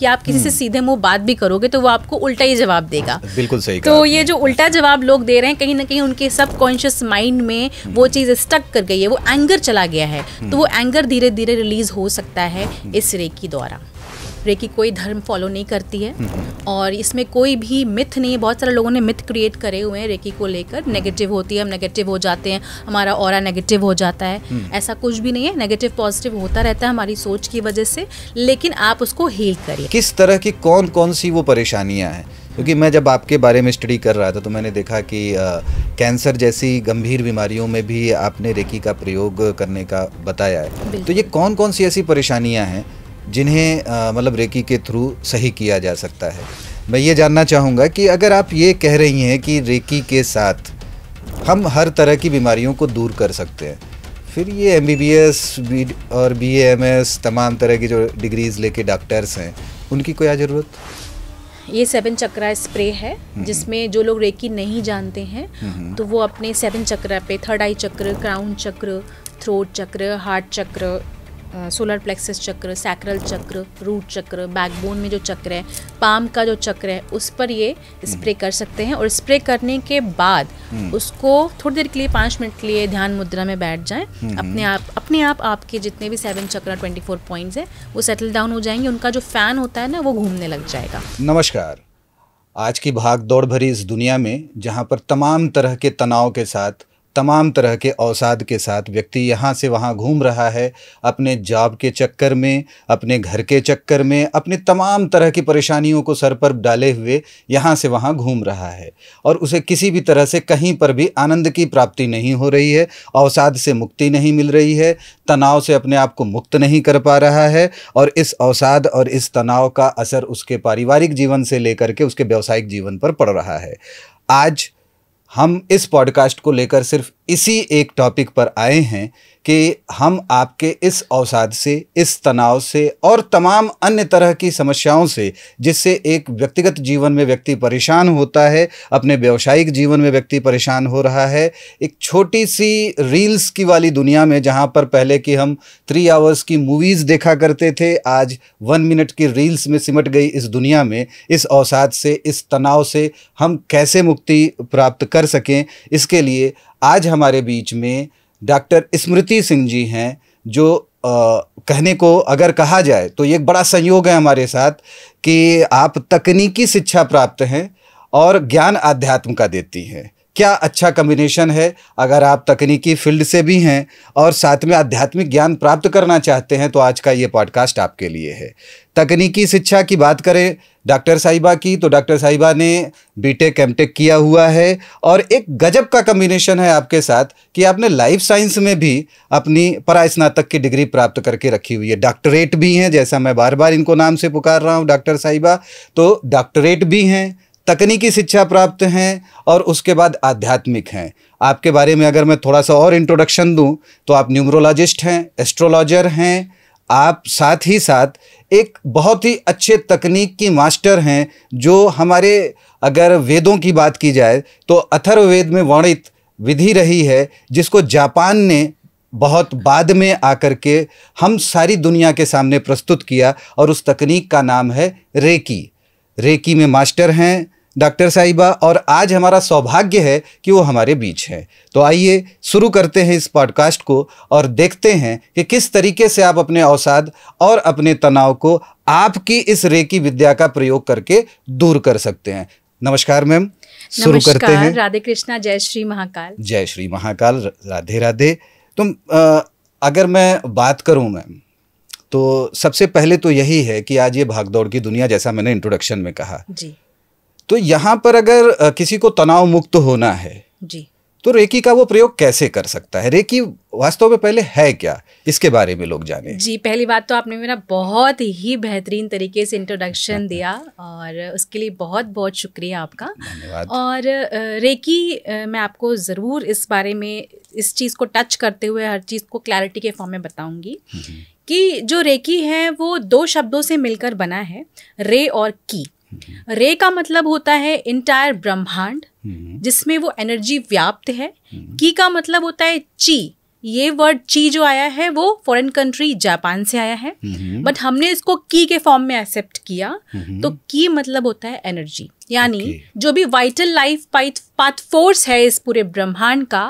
कि आप किसी से सीधे मुंह बात भी करोगे तो वो आपको उल्टा ही जवाब देगा। बिल्कुल सही कहा तो आपने। ये जो उल्टा जवाब लोग दे रहे हैं, कहीं ना कहीं उनके सबकॉन्शियस माइंड में वो चीज़ स्टक कर गई है, वो एंगर चला गया है। तो वो एंगर धीरे धीरे रिलीज हो सकता है इस रेकी द्वारा। रेकी कोई धर्म फॉलो नहीं करती है और इसमें कोई भी मिथ नहीं है। बहुत सारे लोगों ने मिथ क्रिएट करे हुए हैं रेकी को लेकर, नेगेटिव होती है, हम नेगेटिव हो जाते हैं, हमारा ऑरा नेगेटिव हो जाता है। ऐसा कुछ भी नहीं है, नेगेटिव पॉजिटिव होता रहता है हमारी सोच की वजह से, लेकिन आप उसको हील करिए। किस तरह की कौन कौन सी वो परेशानियां हैं? क्योंकि मैं जब आपके बारे में स्टडी कर रहा था तो मैंने देखा कि कैंसर जैसी गंभीर बीमारियों में भी आपने रेकी का प्रयोग करने का बताया है। तो ये कौन कौन सी ऐसी परेशानियां हैं जिन्हें मतलब रेकी के थ्रू सही किया जा सकता है? मैं ये जानना चाहूँगा कि अगर आप ये कह रही हैं कि रेकी के साथ हम हर तरह की बीमारियों को दूर कर सकते हैं, फिर ये MBBS और BAMS तमाम तरह की जो डिग्रीज़ लेके डॉक्टर्स हैं, उनकी क्या ज़रूरत? ये 7 चक्रा स्प्रे है जिसमें जो लोग रेकी नहीं जानते हैं तो वो अपने 7 चक्रा पे, थर्ड आई चक्र, क्राउन चक्र, थ्रोट चक्र, हार्ट चक्र, सोलर प्लेक्सस चक्र, सैक्रल चक्र, रूट चक्र, बैकबोन में जो चक्र है, पाम का जो चक्र है, उस पर ये स्प्रे कर सकते हैं। और स्प्रे करने के बाद उसको थोड़ी देर के लिए 5 मिनट के लिए ध्यान मुद्रा में बैठ जाएं। अपने आप आपके जितने भी 7 चक्र 24 पॉइंट्स हैं वो सेटल डाउन हो जाएंगे, उनका जो फैन होता है ना वो घूमने लग जाएगा। नमस्कार। आज की भाग दौड़ भरी इस दुनिया में जहाँ पर तमाम तरह के तनाव के साथ, तमाम तरह के अवसाद के साथ व्यक्ति यहाँ से वहाँ घूम रहा है, अपने जॉब के चक्कर में, अपने घर के चक्कर में, अपने तमाम तरह की परेशानियों को सर पर डाले हुए यहाँ से वहाँ घूम रहा है और उसे किसी भी तरह से कहीं पर भी आनंद की प्राप्ति नहीं हो रही है, अवसाद से मुक्ति नहीं मिल रही है, तनाव से अपने आप को मुक्त नहीं कर पा रहा है और इस अवसाद और इस तनाव का असर उसके पारिवारिक जीवन से लेकर के उसके व्यावसायिक जीवन पर पड़ रहा है। आज हम इस पॉडकास्ट को लेकर सिर्फ इसी एक टॉपिक पर आए हैं कि हम आपके इस अवसाद से, इस तनाव से और तमाम अन्य तरह की समस्याओं से जिससे एक व्यक्तिगत जीवन में व्यक्ति परेशान होता है, अपने व्यावसायिक जीवन में व्यक्ति परेशान हो रहा है, एक छोटी सी रील्स की वाली दुनिया में जहां पर पहले कि हम 3 आवर्स की मूवीज़ देखा करते थे, आज 1 मिनट की रील्स में सिमट गई इस दुनिया में, इस अवसाद से, इस तनाव से हम कैसे मुक्ति प्राप्त कर सकें, इसके लिए आज हमारे बीच में डॉक्टर स्मृति सिंह जी हैं, जो कहने को अगर कहा जाए तो ये एक बड़ा संयोग है हमारे साथ कि आप तकनीकी शिक्षा प्राप्त हैं और ज्ञान आध्यात्म का देती हैं। क्या अच्छा कॉम्बिनेशन है। अगर आप तकनीकी फील्ड से भी हैं और साथ में आध्यात्मिक ज्ञान प्राप्त करना चाहते हैं तो आज का ये पॉडकास्ट आपके लिए है। तकनीकी शिक्षा की बात करें डॉक्टर साहिबा की, तो डॉक्टर साहिबा ने BTech MTech किया हुआ है और एक गजब का कॉम्बिनेशन है आपके साथ कि आपने लाइफ साइंस में भी अपनी परास्नातक की डिग्री प्राप्त करके रखी हुई है। डॉक्टरेट भी हैं, जैसा मैं बार बार इनको नाम से पुकार रहा हूँ डॉक्टर साहिबा, तो डॉक्टरेट भी हैं, तकनीकी शिक्षा प्राप्त हैं और उसके बाद आध्यात्मिक हैं। आपके बारे में अगर मैं थोड़ा सा और इंट्रोडक्शन दूं तो आप न्यूमरोलॉजिस्ट हैं, एस्ट्रोलॉजर हैं, आप साथ ही साथ एक बहुत ही अच्छे तकनीक की मास्टर हैं, जो हमारे अगर वेदों की बात की जाए तो अथर्ववेद में वर्णित विधि रही है जिसको जापान ने बहुत बाद में आकर के हम सारी दुनिया के सामने प्रस्तुत किया और उस तकनीक का नाम है रेकी। रेकी में मास्टर हैं डॉक्टर साहिबा और आज हमारा सौभाग्य है कि वो हमारे बीच हैं। तो आइए शुरू करते हैं इस पॉडकास्ट को और देखते हैं कि किस तरीके से आप अपने अवसाद और अपने तनाव को आपकी इस रेकी विद्या का प्रयोग करके दूर कर सकते हैं। नमस्कार मैम, शुरू करते हैं। राधे कृष्णा, जय श्री महाकाल। जय श्री महाकाल, राधे राधे। तुम अगर मैं बात करूं मैम तो सबसे पहले तो यही है कि आज ये भागदौड़ की दुनिया, जैसा मैंने इंट्रोडक्शन में कहा जी, तो यहाँ पर अगर किसी को तनाव मुक्त होना है जी, तो रेकी का वो प्रयोग कैसे कर सकता है? रेकी वास्तव में पहले है क्या, इसके बारे में लोग जाने। जी, पहली बात तो आपने मेरा बहुत ही बेहतरीन तरीके से इंट्रोडक्शन दिया और उसके लिए बहुत बहुत शुक्रिया आपका। धन्यवाद। और रेकी मैं आपको ज़रूर इस बारे में, इस चीज़ को टच करते हुए हर चीज़ को क्लैरिटी के फॉर्म में बताऊंगी कि जो रेकी है वो 2 शब्दों से मिलकर बना है, रे और की। रे का मतलब होता है इंटायर ब्रह्मांड जिसमें वो एनर्जी व्याप्त है। की का मतलब होता है ची, ये वर्ड ची जो आया है वो फॉरेन कंट्री जापान से आया है, बट हमने इसको की के फॉर्म में एक्सेप्ट किया। तो की मतलब होता है एनर्जी, यानी जो भी वाइटल लाइफ पाथ फोर्स है इस पूरे ब्रह्मांड का,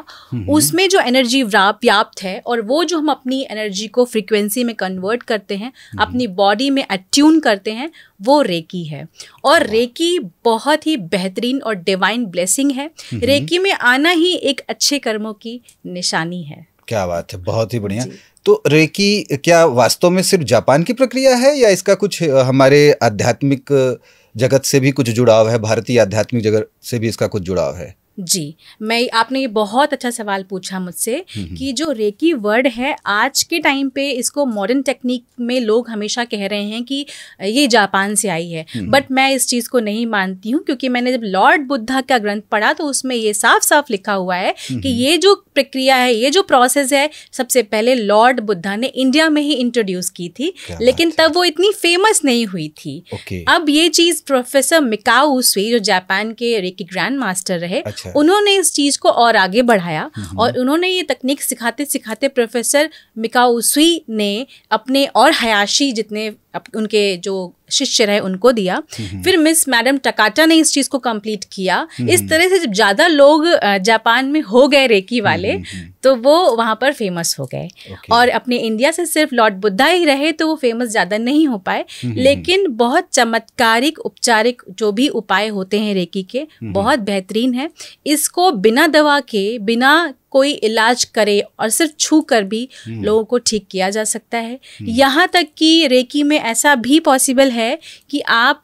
उसमें जो एनर्जी व्याप्त है, और वो जो हम अपनी एनर्जी को फ्रीक्वेंसी में कन्वर्ट करते हैं, अपनी बॉडी में अट्यून करते हैं, वो रेकी है। और रेकी बहुत ही बेहतरीन और डिवाइन ब्लेसिंग है। रेकी में आना ही एक अच्छे कर्मों की निशानी है। क्या बात है, बहुत ही बढ़िया। तो रेकी क्या वास्तव में सिर्फ जापान की प्रक्रिया है, या इसका कुछ हमारे आध्यात्मिक जगत से भी कुछ जुड़ाव है, भारतीय आध्यात्मिक जगत से भी इसका कुछ जुड़ाव है? जी, आपने ये बहुत अच्छा सवाल पूछा मुझसे कि जो रेकी वर्ड है, आज के टाइम पे इसको मॉडर्न टेक्निक में लोग हमेशा कह रहे हैं कि ये जापान से आई है, बट मैं इस चीज़ को नहीं मानती हूँ, क्योंकि मैंने जब लॉर्ड बुद्धा का ग्रंथ पढ़ा तो उसमें ये साफ साफ लिखा हुआ है कि ये जो प्रक्रिया है, ये जो प्रोसेस है, सबसे पहले लॉर्ड बुद्धा ने इंडिया में ही इंट्रोड्यूस की थी, लेकिन तब वो इतनी फेमस नहीं हुई थी। अब ये चीज़ प्रोफेसर मिकाओ उसुई, जो जापान के रेकी ग्रैंड मास्टर रहे, उन्होंने इस चीज़ को और आगे बढ़ाया, और उन्होंने ये तकनीक सिखाते सिखाते प्रोफेसर मिकाओ उसुई ने अपने और हयाशी जितने उनके जो शिष्य रहे उनको दिया। फिर मिस मैडम टकाटा ने इस चीज़ को कंप्लीट किया। इस तरह से जब ज़्यादा लोग जापान में हो गए रेकी वाले, तो वो वहाँ पर फेमस हो गए। और अपने इंडिया से सिर्फ लॉर्ड बुद्धा ही रहे तो वो फेमस ज़्यादा नहीं हो पाए, लेकिन बहुत चमत्कारिक उपचारिक जो भी उपाय होते हैं रेकी के, बहुत बेहतरीन है। इसको बिना दवा के, बिना कोई इलाज करे और सिर्फ छू कर भी लोगों को ठीक किया जा सकता है। यहाँ तक कि रेकी में ऐसा भी पॉसिबल है कि आप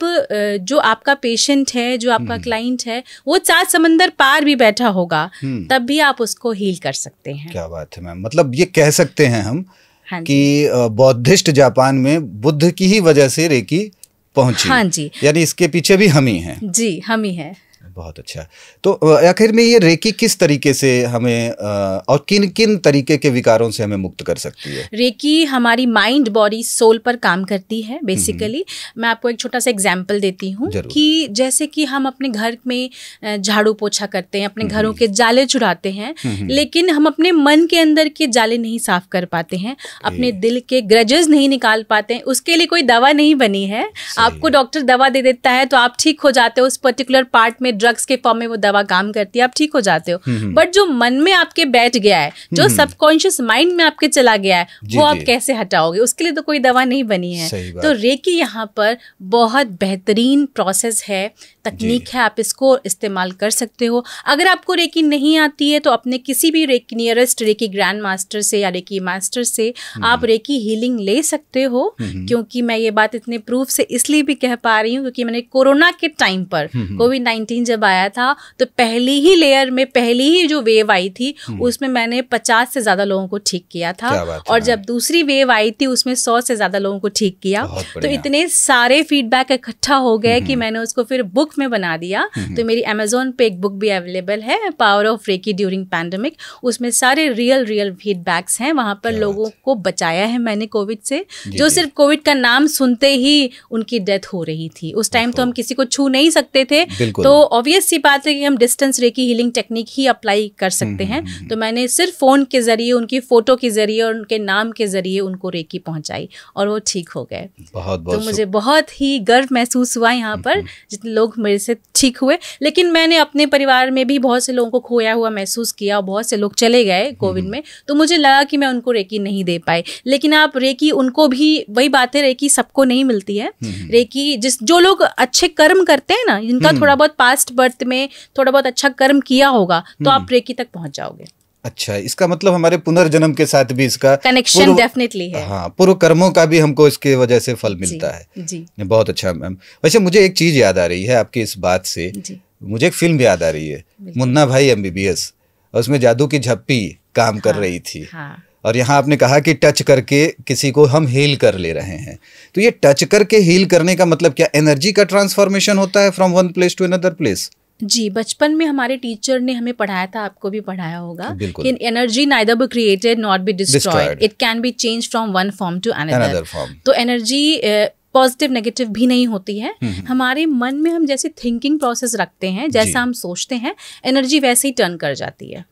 जो आपका पेशेंट है, जो आपका क्लाइंट है, वो 4 समंदर पार भी बैठा होगा, तब भी आप उसको हील कर सकते हैं। क्या बात है मैम, मतलब ये कह सकते हैं हम कि बौद्धिस्ट जापान में बुद्ध की ही वजह से रेकी पहुंची। हाँ जी, यानी इसके पीछे भी हम ही हैं। जी, हम ही हैं। बहुत अच्छा। तो आखिर में ये रेकी किस तरीके से हमें और किन किन तरीके के विकारों से हमें मुक्त कर सकती है? रेकी हमारी माइंड, बॉडी, सोल पर काम करती है बेसिकली। मैं आपको एक छोटा सा एग्जांपल देती हूँ कि जैसे कि हम अपने घर में झाड़ू पोछा करते हैं, अपने घरों के जाले छुड़ाते हैं, लेकिन हम अपने मन के अंदर के जाले नहीं साफ कर पाते हैं, अपने दिल के ग्रजेस नहीं निकाल पाते हैं। उसके लिए कोई दवा नहीं बनी है। आपको डॉक्टर दवा दे देता है तो आप ठीक हो जाते हो, उस पर्टिकुलर पार्ट में ड्रग्स के फॉर्म में वो दवा काम करती है, आप ठीक हो जाते हो। बट जो मन में आपके बैठ गया है, जो सबकॉन्शियस माइंड में आपके चला गया है, वो आप कैसे हटाओगे? उसके लिए तो कोई दवा नहीं बनी है। तो रेकी यहाँ पर बहुत बेहतरीन प्रोसेस है, तकनीक है, आप इसको इस्तेमाल कर सकते हो। अगर आपको रेकी नहीं आती है तो अपने किसी भी reiki nearest reiki grand master से या रेकी मास्टर से आप रेकी हीलिंग ले सकते हो। क्योंकि मैं ये बात इतने प्रूफ से इसलिए भी कह पा रही हूँ क्योंकि मैंने कोरोना के टाइम पर, कोविड-19 जब आया था, तो पहली ही लेयर में, पहली ही जो वेव आई थी, उसमें मैंने 50 से ज़्यादा लोगों को ठीक किया था। और जब दूसरी वेव आई थी उसमें 100 से ज़्यादा लोगों को ठीक किया। तो इतने सारे फीडबैक इकट्ठा हो गए कि मैंने उसको फिर बुक में बना दिया। तो मेरी अमेज़ॉन पे एक बुक भी अवेलेबल है, power of reiki during pandemic. उसमें सारे रियल फीडबैक्स हैं। वहाँ पर लोगों को बचाया है मैंने कोविड से, जो सिर्फ कोविड का नाम सुनते ही उनकी डेथ हो रही थी। उस टाइम तो हम किसी को छू नहीं सकते थे, तो ऑब्वियस सी बात है कि हम डिस्टेंस रेकी हीलिंग टेक्निक ही अप्लाई कर सकते हैं। तो मैंने सिर्फ फ़ोन के ज़रिए, उनकी फ़ोटो के ज़रिए और उनके नाम के ज़रिए उनको रेकी पहुँचाई और वो ठीक हो गए। तो मुझे बहुत ही गर्व महसूस हुआ यहाँ पर, जितने लोग मेरे से ठीक हुए। लेकिन मैंने अपने परिवार में भी बहुत से लोगों को खोया हुआ महसूस किया और बहुत से लोग चले गए कोविड में। तो मुझे लगा कि मैं उनको रेकी नहीं दे पाई। लेकिन आप रेकी उनको भी, वही बात है, रेकी सबको नहीं मिलती है। रेकी जो लोग अच्छे कर्म करते हैं ना, जिनका थोड़ा बहुत पास्ट बर्थ में थोड़ा बहुत अच्छा कर्म किया होगा, तो आप रेकी तक पहुंच जाओगे। अच्छा, इसका मतलब हमारे पुनर्जन्म के साथ भी इसका कनेक्शन डेफिनेटली है। हाँ, पूर्व कर्मों का भी हमको इसके वजह से फल मिलता है। जी। बहुत अच्छा मैम। वैसे मुझे एक चीज याद आ रही है आपकी इस बात से, मुझे एक फिल्म याद आ रही है, मुन्ना भाई MBBS। उसमें जादू की झप्पी काम कर रही थी। और यहाँ आपने कहा कि टच करके किसी को हम हील कर ले रहे हैं। तो ये टच करके हील करने का मतलब क्या एनर्जी का ट्रांसफॉर्मेशन होता है from one place to another place? जी, बचपन में हमारे टीचर ने हमें पढ़ाया था, आपको भी पढ़ाया होगा, कि energy neither be created not be destroyed, it can be change from one form to another form. तो एनर्जी पॉजिटिव नेगेटिव भी नहीं होती है। हमारे मन में हम जैसे थिंकिंग प्रोसेस रखते हैं, जैसा हम सोचते हैं, एनर्जी वैसे ही टर्न कर जाती है।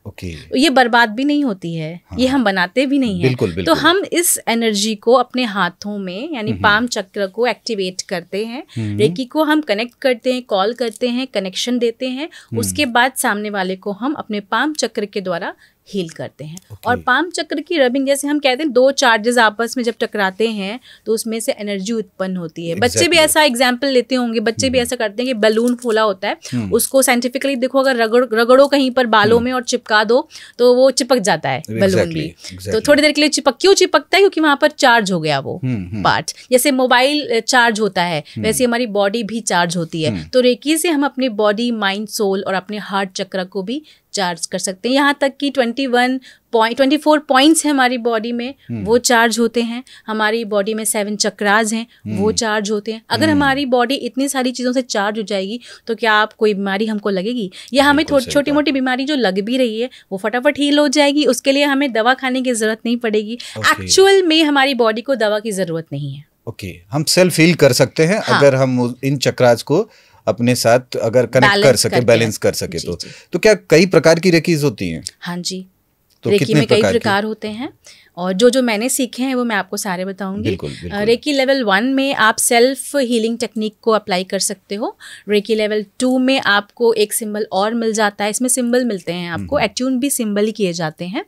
ये बर्बाद भी नहीं होती है, ये हम बनाते भी नहीं है। तो हम इस एनर्जी को अपने हाथों में यानी पाम चक्र को एक्टिवेट करते हैं, रेकी को हम कनेक्ट करते हैं, कॉल करते हैं, कनेक्शन देते हैं। उसके बाद सामने वाले को हम अपने पाम चक्र के द्वारा हील करते हैं। और पाम चक्र की रबिंग, जैसे हम कहते हैं दो चार्जेस आपस में जब टकराते हैं तो उसमें से एनर्जी उत्पन्न होती है। बच्चे भी ऐसा एग्जाम्पल लेते होंगे, बच्चे भी ऐसा करते हैं कि बलून फूला होता है, उसको साइंटिफिकली देखो, अगर रगड़ो कहीं पर बालों में और चिपका दो तो वो चिपक जाता है बलून भी। तो थोड़ी देर के लिए क्यों चिपकता है? क्योंकि वहां पर चार्ज हो गया वो पार्ट। जैसे मोबाइल चार्ज होता है वैसे हमारी बॉडी भी चार्ज होती है। तो रेकी से हम अपनी बॉडी, माइंड, सोल और अपने हार्ट चक्र को भी चार्ज कर सकते हैं। यहाँ तक कि 24 पॉइंट्स हैं हमारी बॉडी में, वो चार्ज होते हैं। हमारी बॉडी में 7 चक्रास हैं, वो चार्ज होते हैं। अगर हमारी बॉडी इतनी सारी चीज़ों से चार्ज हो जाएगी तो क्या आप कोई बीमारी हमको लगेगी? या हमें छोटी मोटी बीमारी जो लग भी रही है वो फटाफट हील हो जाएगी, उसके लिए हमें दवा खाने की ज़रूरत नहीं पड़ेगी। एक्चुअल में हमारी बॉडी को दवा की ज़रूरत नहीं है। हम सेल्फ हील कर सकते हैं अगर हम इन चक्रास को अपने साथ अगर कनेक्ट कर सके, बैलेंस कर सके। तो क्या कई प्रकार की रेकीज होती हैं? हाँ जी, तो रेकी में कई प्रकार होते हैं और जो मैंने सीखे हैं वो मैं आपको सारे बताऊंगी। बिल्कुल। रेकी लेवल 1 में आप सेल्फ हीलिंग टेक्निक को अप्लाई कर सकते हो। रेकी लेवल 2 में आपको एक सिंबल और मिल जाता है, इसमें सिंबल मिलते हैं आपको, एट्यून भी सिंबल ही किए जाते हैं।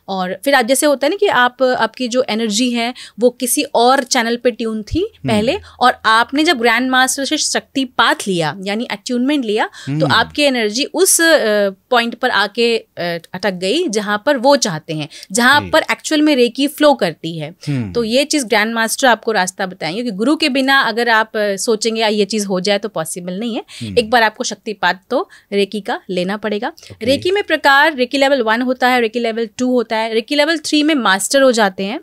और फिर आप जैसे होता है ना कि आपकी जो एनर्जी है वो किसी और चैनल पे ट्यून थी पहले, और आपने जब ग्रैंड मास्टर से शक्तिपात लिया यानी अट्यूनमेंट लिया तो आपकी एनर्जी उस पॉइंट पर आके अटक गई जहां पर वो चाहते हैं, जहां पर एक्चुअल में रेकी फ्लो करती है। तो ये चीज ग्रैंड मास्टर आपको रास्ता बताएंगे कि गुरु के बिना अगर आप सोचेंगे ये चीज हो जाए तो पॉसिबल नहीं है। एक बार आपको शक्तिपात तो रेकी का लेना पड़ेगा। रेकी में प्रकार, रेकी लेवल 1 होता है, रेकी लेवल 2 होता है, रेकी लेवल 3 में मास्टर हो जाते हैं,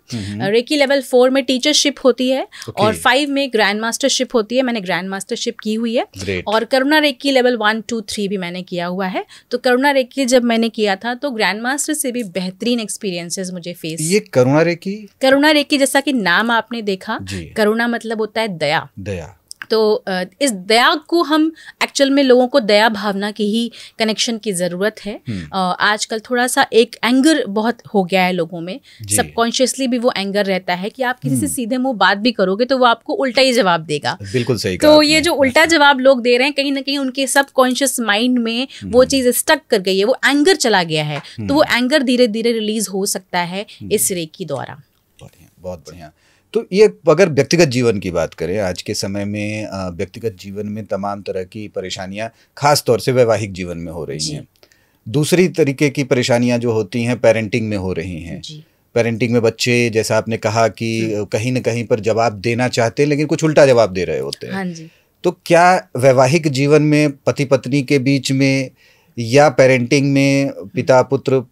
रेकी लेवल 4 में टीचरशिप होती है और 5 में ग्रैंड मास्टरशिप होती है। मैंने ग्रैंड मास्टरशिप की हुई है। और करुणा रेकी लेवल 1, 2, 3 भी मैंने किया हुआ है। तो करुणा रेकी जब मैंने किया था तो ग्रैंड मास्टर से भी बेहतरीन एक्सपीरियंसेस मुझे फेस। करुणा रेकी जैसा कि नाम आपने देखा, करुणा मतलब होता है दया। तो इस दया को हम एक्चुअल में लोगों को दया भावना की ही कनेक्शन की ज़रूरत है। आजकल थोड़ा सा एक एंगर बहुत हो गया है लोगों में, सबकॉन्शियसली भी वो एंगर रहता है कि आप किसी से सीधे मुंह बात भी करोगे तो वो आपको उल्टा ही जवाब देगा। बिल्कुल सही। तो ये जो उल्टा जवाब लोग दे रहे हैं कहीं ना कहीं उनके सबकॉन्शियस माइंड में वो चीज़ स्टक कर गई है, वो एंगर चला गया है। तो वो एंगर धीरे धीरे रिलीज हो सकता है इस रेकी द्वारा। बहुत बढ़िया। तो ये अगर व्यक्तिगत जीवन की बात करें, आज के समय में व्यक्तिगत जीवन में तमाम तरह की परेशानियां खास तौर से वैवाहिक जीवन में हो रही हैं। दूसरी तरीके की परेशानियां जो होती हैं पेरेंटिंग में हो रही हैं। पेरेंटिंग में बच्चे, जैसा आपने कहा कि कहीं ना कहीं पर जवाब देना चाहते हैं लेकिन कुछ उल्टा जवाब दे रहे होते हैं। हाँ जी। तो क्या वैवाहिक जीवन में पति पत्नी के बीच में या पेरेंटिंग में पिता पुत्र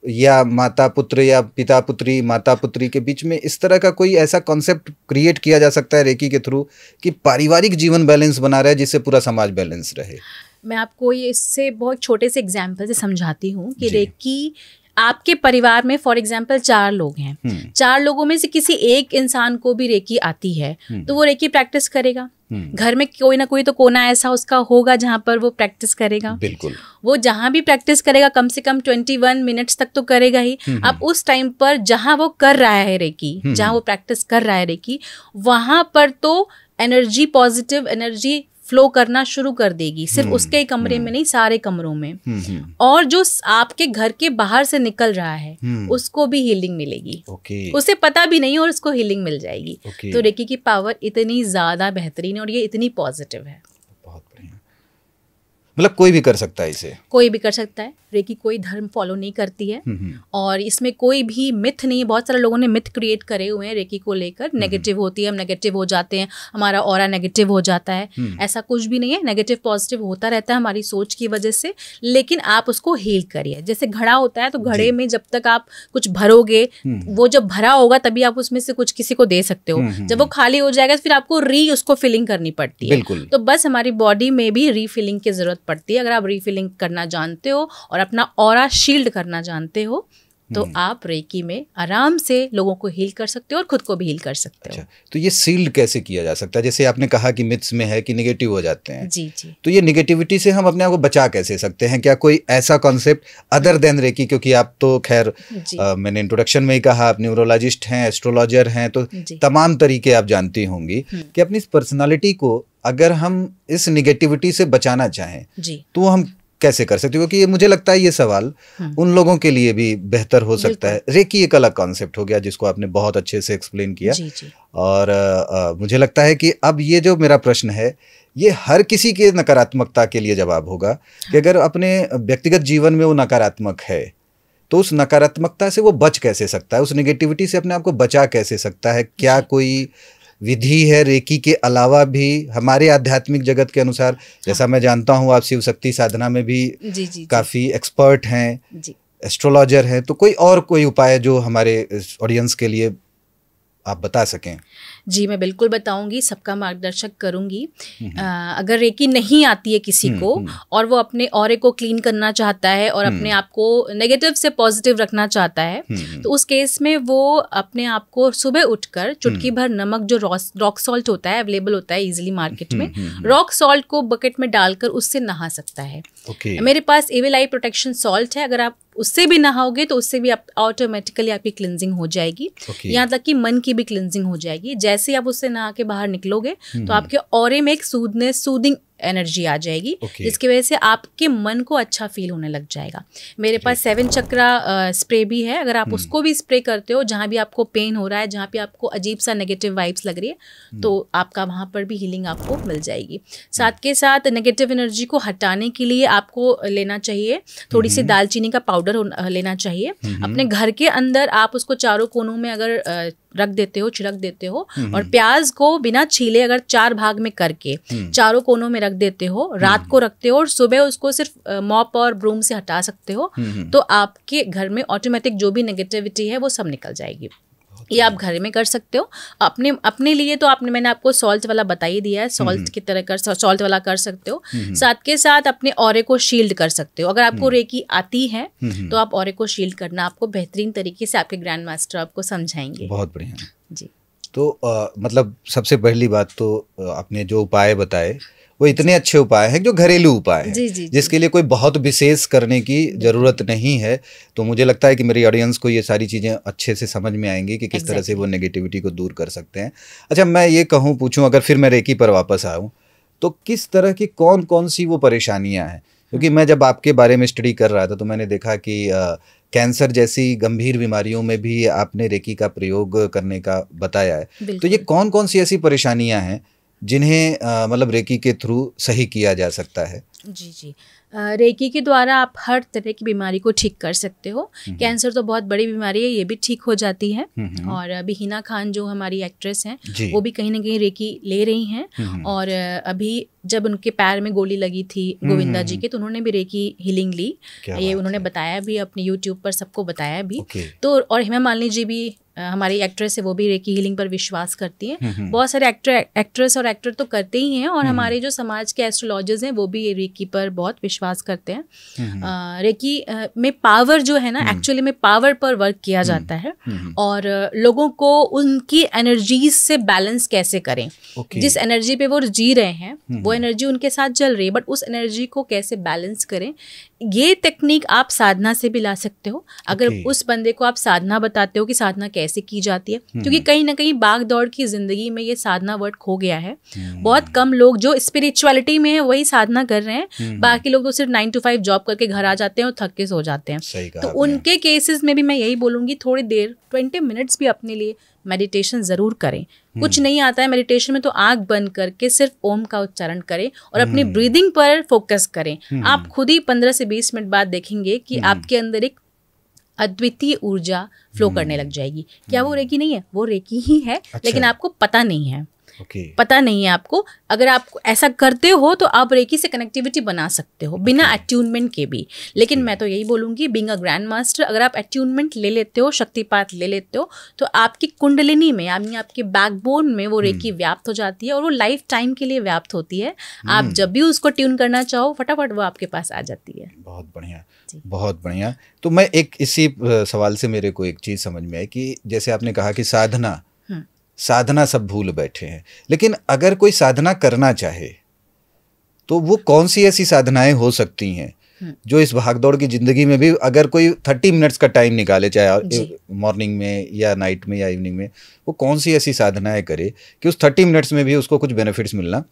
या माता पुत्र या पिता पुत्री माता पुत्री के बीच में इस तरह का कोई ऐसा कॉन्सेप्ट क्रिएट किया जा सकता है रेकी के थ्रू कि पारिवारिक जीवन बैलेंस बना रहे जिससे पूरा समाज बैलेंस रहे? मैं आपको ये इससे बहुत छोटे से एग्जाम्पल से समझाती हूँ कि रेकी आपके परिवार में फॉर एग्जाम्पल 4 लोग हैं, 4 लोगों में से किसी एक इंसान को भी रेकी आती है तो वो रेकी प्रैक्टिस करेगा। घर में कोई ना कोई तो कोना ऐसा उसका होगा जहां पर वो प्रैक्टिस करेगा। बिल्कुल। वो जहां भी प्रैक्टिस करेगा कम से कम 21 मिनट्स तक तो करेगा ही। अब उस टाइम पर जहां वो कर रहा है रेकी, जहां वो प्रैक्टिस कर रहा है रेकी, वहां पर तो एनर्जी, पॉजिटिव एनर्जी फ्लो करना शुरू कर देगी। सिर्फ उसके ही कमरे में नहीं, सारे कमरों में। और जो आपके घर के बाहर से निकल रहा है उसको भी हीलिंग मिलेगी। उसे पता भी नहीं और उसको हीलिंग मिल जाएगी। तो रेकी की पावर इतनी ज्यादा बेहतरीन है और ये इतनी पॉजिटिव है। बहुत बढ़िया। मतलब कोई भी कर सकता है इसे? कोई भी कर सकता है। रेकी कोई धर्म फॉलो नहीं करती है और इसमें कोई भी मिथ नहीं है। बहुत सारे लोगों ने मिथ क्रिएट करे हुए हैं रेकी को लेकर। नेगेटिव होती है, हम नेगेटिव हो जाते हैं, हमारा ऑरा नेगेटिव हो जाता है। ऐसा कुछ भी नहीं है। नेगेटिव पॉजिटिव होता रहता है हमारी सोच की वजह से, लेकिन आप उसको हील करिए। जैसे घड़ा होता है तो घड़े में जब तक आप कुछ भरोगे, वो जब भरा होगा तभी आप उसमें से कुछ किसी को दे सकते हो। जब वो खाली हो जाएगा फिर आपको उसको फिलिंग करनी पड़ती है। तो बस हमारी बॉडी में भी रीफिलिंग की जरूरत पड़ती है। अगर आप रीफिलिंग करना जानते हो और अपना ऑरा शील्ड करना जानते हो तो आप रेकी में आराम से लोगों को हील कर सकते हो और खुद को भी हील कर सकते हो। अच्छा, तो ये सील्ड कैसे किया जा सकता है? जैसे आपने कहा कि मिथ्स में है कि निगेटिव हो जाते हैं। जी जी। तो ये निगेटिविटी से हम अपने आप को बचा कैसे सकते हैं? क्या कोई ऐसा कॉन्सेप्ट अदर देन रेकी, क्योंकि आप तो खैर मैंने इंट्रोडक्शन में ही कहा आप न्यूरोलॉजिस्ट हैं, एस्ट्रोलॉजर हैं, तो तमाम तरीके आप जानती होंगी कि अपनी पर्सनालिटी को अगर हम इस निगेटिविटी से बचाना चाहें तो हम कैसे कर सकते हो? क्योंकि ये मुझे लगता है ये सवाल उन लोगों के लिए भी बेहतर हो सकता है। रेकी एक अलग कॉन्सेप्ट हो गया जिसको आपने बहुत अच्छे से एक्सप्लेन किया। जी जी। और मुझे लगता है कि अब ये जो मेरा प्रश्न है ये हर किसी के नकारात्मकता के लिए जवाब होगा कि अगर अपने व्यक्तिगत जीवन में वो नकारात्मक है तो उस नकारात्मकता से वो बच कैसे सकता है, उस नेगेटिविटी से अपने आप को बचा कैसे सकता है? क्या कोई विधि है रेकी के अलावा भी हमारे आध्यात्मिक जगत के अनुसार? जैसा मैं जानता हूँ आप शिव शक्ति साधना में भी काफी एक्सपर्ट हैं, एस्ट्रोलॉजर हैं, तो कोई उपाय जो हमारे ऑडियंस के लिए आप बता सकें? जी मैं बिल्कुल बताऊंगी, सबका मार्गदर्शक करूंगी। अगर रेकी नहीं आती है किसी को और वो अपने ऑरे को क्लीन करना चाहता है और अपने आप को नेगेटिव से पॉजिटिव रखना चाहता है तो उस केस में वो अपने आप को सुबह उठकर चुटकी भर नमक, जो रॉक सॉल्ट होता है, अवेलेबल होता है इजीली मार्केट में, रॉक सॉल्ट को बकेट में डालकर उससे नहा सकता है। मेरे पास एविल आई प्रोटेक्शन सॉल्ट है, अगर आप उससे भी नहाओगे तो उससे भी आप ऑटोमेटिकली आपकी क्लिनजिंग हो जाएगी। यहाँ तक कि मन की भी क्लिनजिंग हो जाएगी। जैसे ही आप उससे नहा के बाहर निकलोगे तो आपके ऑरे में एक सूदिंग एनर्जी आ जाएगी जिसकी वजह से आपके मन को अच्छा फील होने लग जाएगा। मेरे पास 7 चक्रा स्प्रे भी है, अगर आप उसको भी स्प्रे करते हो जहाँ भी आपको पेन हो रहा है, जहाँ पे आपको अजीब सा नेगेटिव वाइब्स लग रही है तो आपका वहाँ पर भी हीलिंग आपको मिल जाएगी। साथ के साथ नेगेटिव एनर्जी को हटाने के लिए आपको लेना चाहिए थोड़ी सी दालचीनी का पाउडर लेना चाहिए। अपने घर के अंदर आप उसको चारों कोनों में अगर रख देते हो, छिड़क देते हो और प्याज को बिना छीले अगर 4 भाग में करके चारों कोनों में रख देते हो, रात को रखते हो और सुबह उसको सिर्फ मॉप और ब्रूम से हटा सकते हो तो आपके घर में ऑटोमेटिक जो भी नेगेटिविटी है वो सब निकल जाएगी। ये आप घर में कर सकते हो। अपने लिए तो मैंने आपको सॉल्ट वाला बता ही दिया है, सॉल्ट की तरह सॉल्ट वाला कर सकते हो। साथ के साथ अपने ऑरे को शील्ड कर सकते हो। अगर आपको रेकी आती है तो आप ऑरे को शील्ड करना आपको बेहतरीन तरीके से आपके ग्रैंड मास्टर आपको समझाएंगे। बहुत बढ़िया जी। तो मतलब सबसे पहली बात तो आपने जो उपाय बताए वो इतने अच्छे उपाय हैं जो घरेलू उपाय हैं जिसके लिए कोई बहुत विशेष करने की ज़रूरत नहीं है। तो मुझे लगता है कि मेरी ऑडियंस को ये सारी चीज़ें अच्छे से समझ में आएंगी कि किस तरह से वो नेगेटिविटी को दूर कर सकते हैं। अच्छा, मैं ये पूछूं अगर फिर मैं रेकी पर वापस आऊँ तो किस तरह की कौन सी वो परेशानियाँ हैं? क्योंकि मैं जब आपके बारे में स्टडी कर रहा था तो मैंने देखा कि कैंसर जैसी गंभीर बीमारियों में भी आपने रेकी का प्रयोग करने का बताया है। तो ये कौन सी ऐसी परेशानियाँ हैं जिन्हें मतलब रेकी के थ्रू सही किया जा सकता है? जी जी, रेकी के द्वारा आप हर तरह की बीमारी को ठीक कर सकते हो। कैंसर तो बहुत बड़ी बीमारी है, ये भी ठीक हो जाती है। और अभी हिना खान जो हमारी एक्ट्रेस हैं वो भी कहीं ना कहीं रेकी ले रही हैं। और अभी जब उनके पैर में गोली लगी थी गोविंदा जी के तो उन्होंने भी रेकी हीलिंग ली। ये उन्होंने बताया भी अपने यूट्यूब पर, सबको बताया भी। तो और हेमा मालिनी जी भी हमारी एक्ट्रेस है, वो भी रेकी हीलिंग पर विश्वास करती हैं। बहुत सारे एक्ट्रेस और एक्टर तो करते ही हैं और हमारे जो समाज के एस्ट्रोलॉजर्स हैं वो भी रेकी पर बहुत विश्वास करते हैं। रेकी में पावर जो है ना, एक्चुअली में पावर पर वर्क किया जाता है और लोगों को उनकी एनर्जीज से बैलेंस कैसे करें। जिस एनर्जी पे वो जी रहे हैं वो एनर्जी उनके साथ चल रही है, बट उस एनर्जी को कैसे बैलेंस करें, ये टेक्निक आप साधना से भी ला सकते हो। अगर उस बंदे को आप साधना बताते हो कि साधना कैसे की जाती है, क्योंकि कहीं ना कहीं भाग दौड़ की जिंदगी में ये साधना वर्ड खो गया है। बहुत कम लोग जो स्पिरिचुअलिटी में है वही साधना कर रहे हैं, बाकी लोग तो सिर्फ 9 to 5 जॉब करके घर आ जाते हैं और थक के सो जाते हैं। तो उनके केसेस में भी मैं यही बोलूंगी, थोड़ी देर 20 मिनट्स भी अपने लिए मेडिटेशन ज़रूर करें। कुछ नहीं आता है मेडिटेशन में तो आंख बंद करके सिर्फ ओम का उच्चारण करें और अपनी ब्रीदिंग पर फोकस करें। आप खुद ही 15 से 20 मिनट बाद देखेंगे कि आपके अंदर एक अद्वितीय ऊर्जा फ्लो करने लग जाएगी। क्या वो रेकी नहीं है? वो रेकी ही है, लेकिन आपको पता नहीं है। पता नहीं है आपको, अगर आप ऐसा करते हो तो आप रेकी से कनेक्टिविटी बना सकते हो बिना अट्यूनमेंट के भी। लेकिन मैं तो यही बोलूँगी, बीइंग अ ग्रैंड मास्टर, अगर आप अट्यूनमेंट ले लेते हो, शक्तिपात ले लेते हो, तो आपकी कुंडलिनी में यानी आपके बैकबोन में वो रेकी व्याप्त हो जाती है और वो लाइफ टाइम के लिए व्याप्त होती है। आप जब भी उसको ट्यून करना चाहो फटाफट वो आपके पास आ जाती है। बहुत बढ़िया, बहुत बढ़िया। तो मैं एक इसी सवाल से मेरे को एक चीज़ समझ में आई कि जैसे आपने कहा कि साधना सब भूल बैठे हैं, लेकिन अगर कोई साधना करना चाहे तो वो कौन सी ऐसी साधनाएं हो सकती हैं जो इस भागदौड़ की जिंदगी में भी अगर कोई 30 मिनट्स का टाइम निकाले, चाहे मॉर्निंग में या नाइट में या इवनिंग में, वो कौन सी ऐसी साधनाएं करे कि उस 30 मिनट्स में भी उसको कुछ बेनिफिट्स मिलना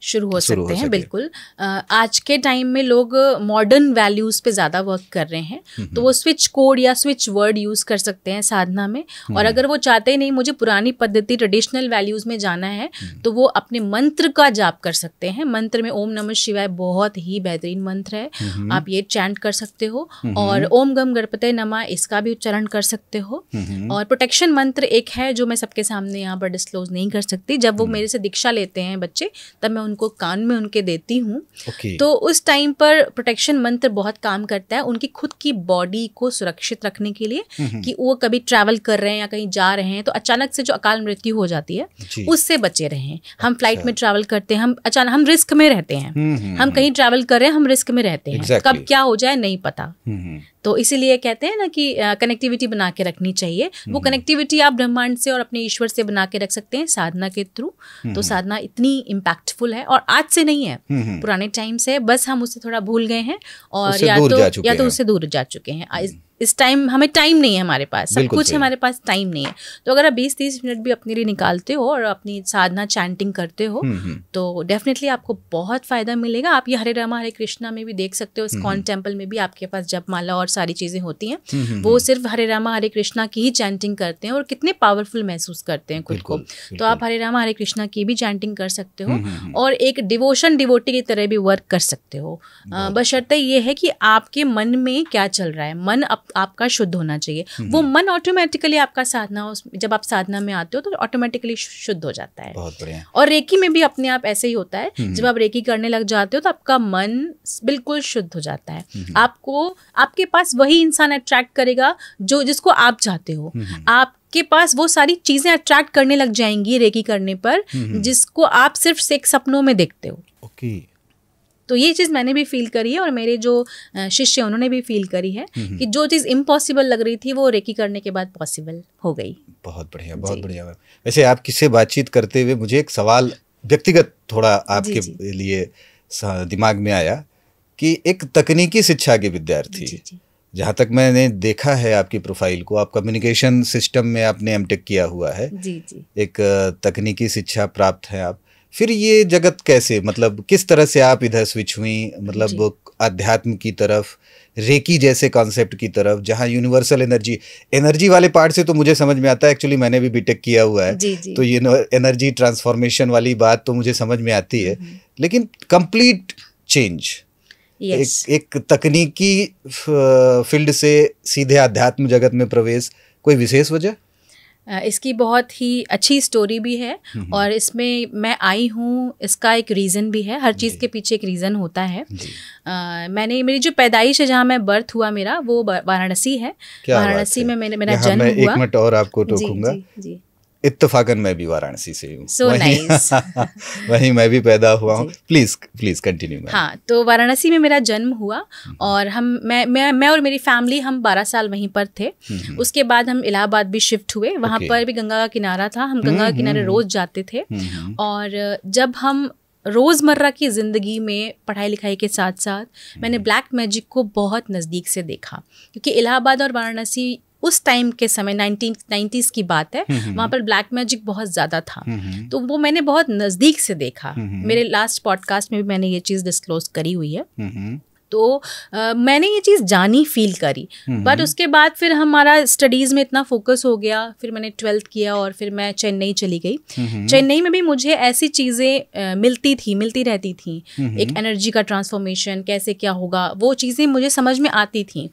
शुरू हो सकते हैं। बिल्कुल, आज के टाइम में लोग मॉडर्न वैल्यूज़ पे ज़्यादा वर्क कर रहे हैं, तो वो स्विच कोड या स्विच वर्ड यूज़ कर सकते हैं साधना में। और अगर वो चाहते ही नहीं मुझे पुरानी पद्धति ट्रेडिशनल वैल्यूज़ में जाना है, तो वो अपने मंत्र का जाप कर सकते हैं। मंत्र में ओम नमः शिवाय बहुत ही बेहतरीन मंत्र है, आप ये चैंट कर सकते हो। और ओम गम गणपते नमः इसका भी उच्चारण कर सकते हो। और प्रोटेक्शन मंत्र एक है जो मैं सबके सामने यहाँ पर डिस्क्लोज नहीं कर सकती। जब वो मेरे से दीक्षा लेते हैं बच्चे, तब मैं उनको कान में उनके देती हूँ। तो उस टाइम पर प्रोटेक्शन मंत्र बहुत काम करता है उनकी खुद की बॉडी को सुरक्षित रखने के लिए, कि वो कभी ट्रैवल कर रहे हैं या कहीं जा रहे हैं तो अचानक से जो अकाल मृत्यु हो जाती है उससे बचे रहें। हम फ्लाइट में ट्रैवल करते हैं, हम रिस्क में रहते हैं, हम कहीं ट्रैवल कर रहे हैं, हम रिस्क में रहते हैं, कब क्या हो जाए नहीं पता। तो इसीलिए कहते हैं ना कि कनेक्टिविटी बना के रखनी चाहिए। वो कनेक्टिविटी आप ब्रह्मांड से और अपने ईश्वर से बना के रख सकते हैं साधना के थ्रू। तो साधना इतनी इम्पैक्टफुल है और आज से नहीं है, पुराने टाइम से, बस हम उससे थोड़ा भूल गए हैं और या तो उससे दूर जा चुके हैं। इस टाइम हमें टाइम नहीं है, हमारे पास सब कुछ है, हमारे पास टाइम नहीं है। तो अगर आप 20-30 मिनट भी अपने लिए निकालते हो और अपनी साधना चैंटिंग करते हो तो डेफिनेटली आपको बहुत फायदा मिलेगा। आप ये हरे रामा हरे कृष्णा में भी देख सकते हो, इस्कॉन टेम्पल में भी आपके पास जपमाला और सारी चीज़ें होती हैं, वो सिर्फ हरे रामा हरे कृष्णा की ही चैंटिंग करते हैं और कितने पावरफुल महसूस करते हैं खुद को। तो आप हरे रामा हरे कृष्णा की भी चैंटिंग कर सकते हो और एक डिवोटी की तरह भी वर्क कर सकते हो। बशर्ते ये है कि आपके मन में क्या चल रहा है, मन आपका शुद्ध होना चाहिए। वो मन ऑटोमेटिकली आपका साधना, जब आप साधना में आते हो तो ऑटोमेटिकली शुद्ध हो जाता है। बहुत बढ़िया। और रेकी में भी अपने आप ऐसे ही होता है, जब आप रेकी करने लग जाते हो तो आपका मन बिल्कुल शुद्ध हो जाता है। आपके पास वही इंसान अट्रैक्ट करेगा जिसको आप चाहते हो। आपके पास वो सारी चीजें अट्रैक्ट करने लग जाएंगी रेकी करने पर, जिसको आप सिर्फ एक सपनों में देखते हो। तो ये चीज़ मैंने भी फील करी है और मेरे जो शिष्य उन्होंने भी फील करी है कि जो चीज़ इम्पॉसिबल लग रही थी वो रेकी करने के बाद पॉसिबल हो गई। बहुत बढ़िया, बहुत बढ़िया। वैसे आपकी से बातचीत करते हुए मुझे एक सवाल व्यक्तिगत थोड़ा आपके लिए दिमाग में आया कि एक तकनीकी शिक्षा के विद्यार्थी, जहाँ तक मैंने देखा है आपकी प्रोफाइल को, आप कम्युनिकेशन सिस्टम में आपने एमटेक किया हुआ है, एक तकनीकी शिक्षा प्राप्त है आप, फिर ये जगत कैसे, मतलब किस तरह से आप इधर स्विच हुई, मतलब अध्यात्म की तरफ, रेकी जैसे कॉन्सेप्ट की तरफ, जहाँ यूनिवर्सल एनर्जी वाले पार्ट से तो मुझे समझ में आता है, एक्चुअली मैंने भी बीटेक किया हुआ है, तो ये एनर्जी ट्रांसफॉर्मेशन वाली बात तो मुझे समझ में आती है, लेकिन कंप्लीट चेंज एक तकनीकी फील्ड से सीधे आध्यात्म जगत में प्रवेश, कोई विशेष वजह? इसकी बहुत ही अच्छी स्टोरी भी है और इसमें मैं आई हूँ, इसका एक रीज़न भी है। हर चीज़ के पीछे एक रीज़न होता है। मेरी जो पैदाइश है, जहाँ मैं बर्थ हुआ मेरा, वो वाराणसी है। वाराणसी में मेरा जन्म हुआ। 1 मिनट और आपको टोकूंगा। जी। इत्तेफाकन मैं भी वाराणसी से हूँ। So nice. वहीं मैं भी पैदा हुआ हूँ। Please continue. हाँ, तो वाराणसी में मेरा जन्म हुआ और मैं और मेरी फैमिली हम 12 साल वहीं पर थे। उसके बाद हम इलाहाबाद भी शिफ्ट हुए। वहाँ पर भी गंगा का किनारा था, हम गंगा के किनारे रोज जाते थे। और जब हम रोज़मर्रा की ज़िंदगी में पढ़ाई लिखाई के साथ साथ मैंने ब्लैक मैजिक को बहुत नज़दीक से देखा, क्योंकि इलाहाबाद और वाराणसी उस टाइम के समय 1990s की बात है, वहाँ पर ब्लैक मैजिक बहुत ज़्यादा था। तो वो मैंने बहुत नज़दीक से देखा। मेरे लास्ट पॉडकास्ट में भी मैंने ये चीज़ डिस्क्लोज करी हुई है। तो मैंने ये चीज़ जानी, फील करी। बट उसके बाद फिर हमारा स्टडीज़ में इतना फोकस हो गया, फिर मैंने 12th किया और फिर मैं चेन्नई चली गई। चेन्नई में भी मुझे ऐसी चीज़ें मिलती रहती थी। एक एनर्जी का ट्रांसफॉर्मेशन कैसे क्या होगा, वो चीज़ें मुझे समझ में आती थी।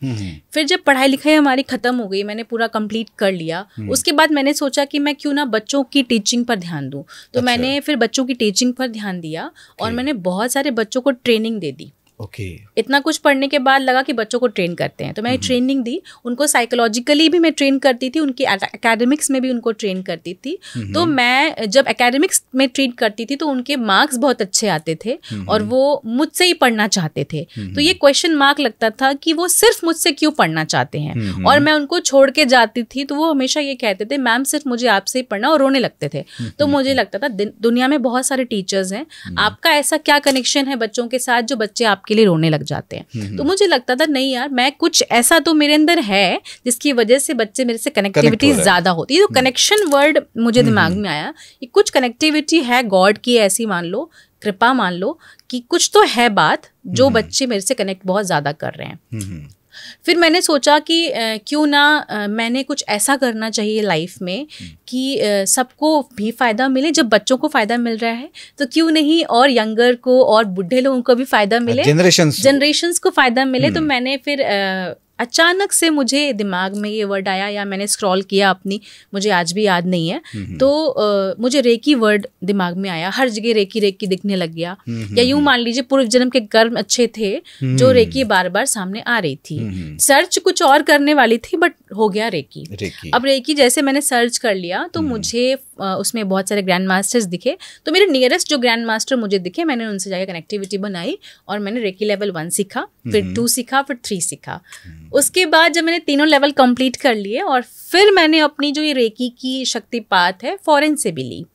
फिर जब पढ़ाई लिखाई हमारी ख़त्म हो गई, मैंने पूरा कंप्लीट कर लिया, उसके बाद मैंने सोचा कि मैं क्यों ना बच्चों की टीचिंग पर ध्यान दूँ। तो मैंने फिर बच्चों की टीचिंग पर ध्यान दिया और मैंने बहुत सारे बच्चों को ट्रेनिंग दे दी। इतना कुछ पढ़ने के बाद लगा कि बच्चों को ट्रेन करते हैं, तो मैंने ट्रेनिंग दी। उनको साइकोलॉजिकली भी मैं ट्रेन करती थी, उनकी एकेडमिक्स में भी उनको ट्रेन करती थी। तो मैं जब एकेडमिक्स में ट्रेन करती थी तो उनके मार्क्स बहुत अच्छे आते थे और वो मुझसे ही पढ़ना चाहते थे। तो ये क्वेश्चन मार्क लगता था कि वो सिर्फ मुझसे क्यों पढ़ना चाहते हैं। और मैं उनको छोड़ के जाती थी तो वो हमेशा ये कहते थे मैम सिर्फ मुझे आपसे ही पढ़ना, और रोने लगते थे। तो मुझे लगता था दुनिया में बहुत सारे टीचर्स हैं, आपका ऐसा क्या कनेक्शन है बच्चों के साथ जो बच्चे आपके लिए रोने लग जाते हैं। तो मुझे लगता था नहीं यार, मैं कुछ ऐसा तो मेरे अंदर है जिसकी वजह से बच्चे मेरे से कनेक्टिविटी ज्यादा होती है। तो कनेक्शन वर्ड मुझे दिमाग में आया कि कुछ कनेक्टिविटी है गॉड की, ऐसी मान लो, कृपा मान लो कि कुछ तो है बात जो बच्चे मेरे से कनेक्ट बहुत ज्यादा कर रहे हैं। फिर मैंने सोचा कि क्यों ना मैंने कुछ ऐसा करना चाहिए लाइफ में कि सबको भी फ़ायदा मिले। जब बच्चों को फ़ायदा मिल रहा है तो क्यों नहीं और यंगर को और बूढ़े लोगों को भी फ़ायदा मिले, जनरेशंस को फ़ायदा मिले। तो मैंने फिर अचानक से मुझे दिमाग में ये वर्ड आया, या मैंने स्क्रॉल किया अपनी, मुझे आज भी याद नहीं है। तो मुझे रेकी वर्ड दिमाग में आया, हर जगह रेकी रेकी दिखने लग गया। या यूं मान लीजिए पूर्व जन्म के कर्म अच्छे थे जो रेकी बार बार सामने आ रही थी। सर्च कुछ और करने वाली थी बट हो गया रेकी। अब रेकी जैसे मैंने सर्च कर लिया तो मुझे उसमें बहुत सारे ग्रैंड मास्टर्स दिखे। तो मेरे नियरेस्ट जो ग्रैंड मास्टर मुझे दिखे, मैंने उनसे जाकर कनेक्टिविटी बनाई और मैंने रेकी लेवल 1 सीखा, फिर 2 सीखा, फिर 3 सीखा। उसके बाद जब मैंने तीनों लेवल कंप्लीट कर लिए और फिर मैंने अपनी जो ये रेकी की शक्तिपात है फॉरेन से भी ली।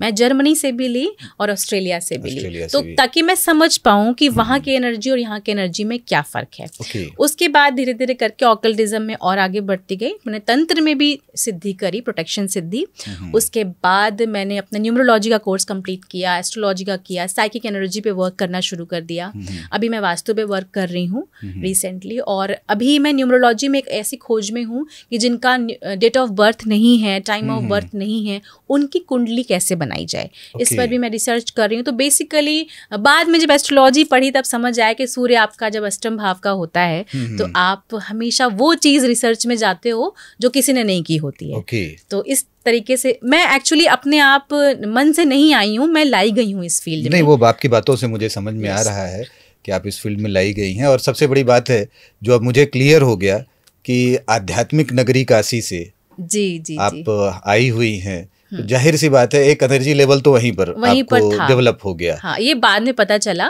मैं जर्मनी से भी ली और ऑस्ट्रेलिया से भी ली, तो ताकि मैं समझ पाऊं कि वहाँ की एनर्जी और यहाँ की एनर्जी में क्या फ़र्क है। उसके बाद धीरे धीरे करके ऑकल्टिज्म में और आगे बढ़ती गई। मैंने तंत्र में भी सिद्धि करी, प्रोटेक्शन सिद्धि। उसके बाद मैंने अपना न्यूमरोलॉजी का कोर्स कंप्लीट किया, एस्ट्रोलॉजी का किया, साइकिक एनर्जी पे वर्क करना शुरू कर दिया। अभी मैं वास्तु पे वर्क कर रही हूँ रिसेंटली। और अभी मैं न्यूमरोलॉजी में एक ऐसी खोज में हूँ कि जिनका डेट ऑफ बर्थ नहीं है, टाइम ऑफ बर्थ नहीं है, उनकी कुंडली कैसे बनाई जाए, इस पर भी मैं रिसर्च कर रही हूँ। तो बेसिकली बाद में जब एस्ट्रोलॉजी पढ़ी तब समझ आया कि सूर्य आपका जब अष्टम भाव का होता है तो आप हमेशा वो चीज़ रिसर्च में जाते हो जो किसी ने नहीं की होती है। तो इस तरीके से मैं एक्चुअली अपने आप मन से नहीं आई हूँ, मैं लाई गई हूँ इस फील्ड में। नहीं, वो आपकी बातों से मुझे समझ में आ रहा है कि आप इस फील्ड में लाई गई हैं। और सबसे बड़ी बात है जो अब मुझे क्लियर हो गया कि आध्यात्मिक नगरी काशी से जी आप आई हुई हैं। तो जाहिर सी बात है एक एनर्जी लेवल तो वहीं पर आपको डेवलप हो गया। हाँ, ये बाद में पता चला।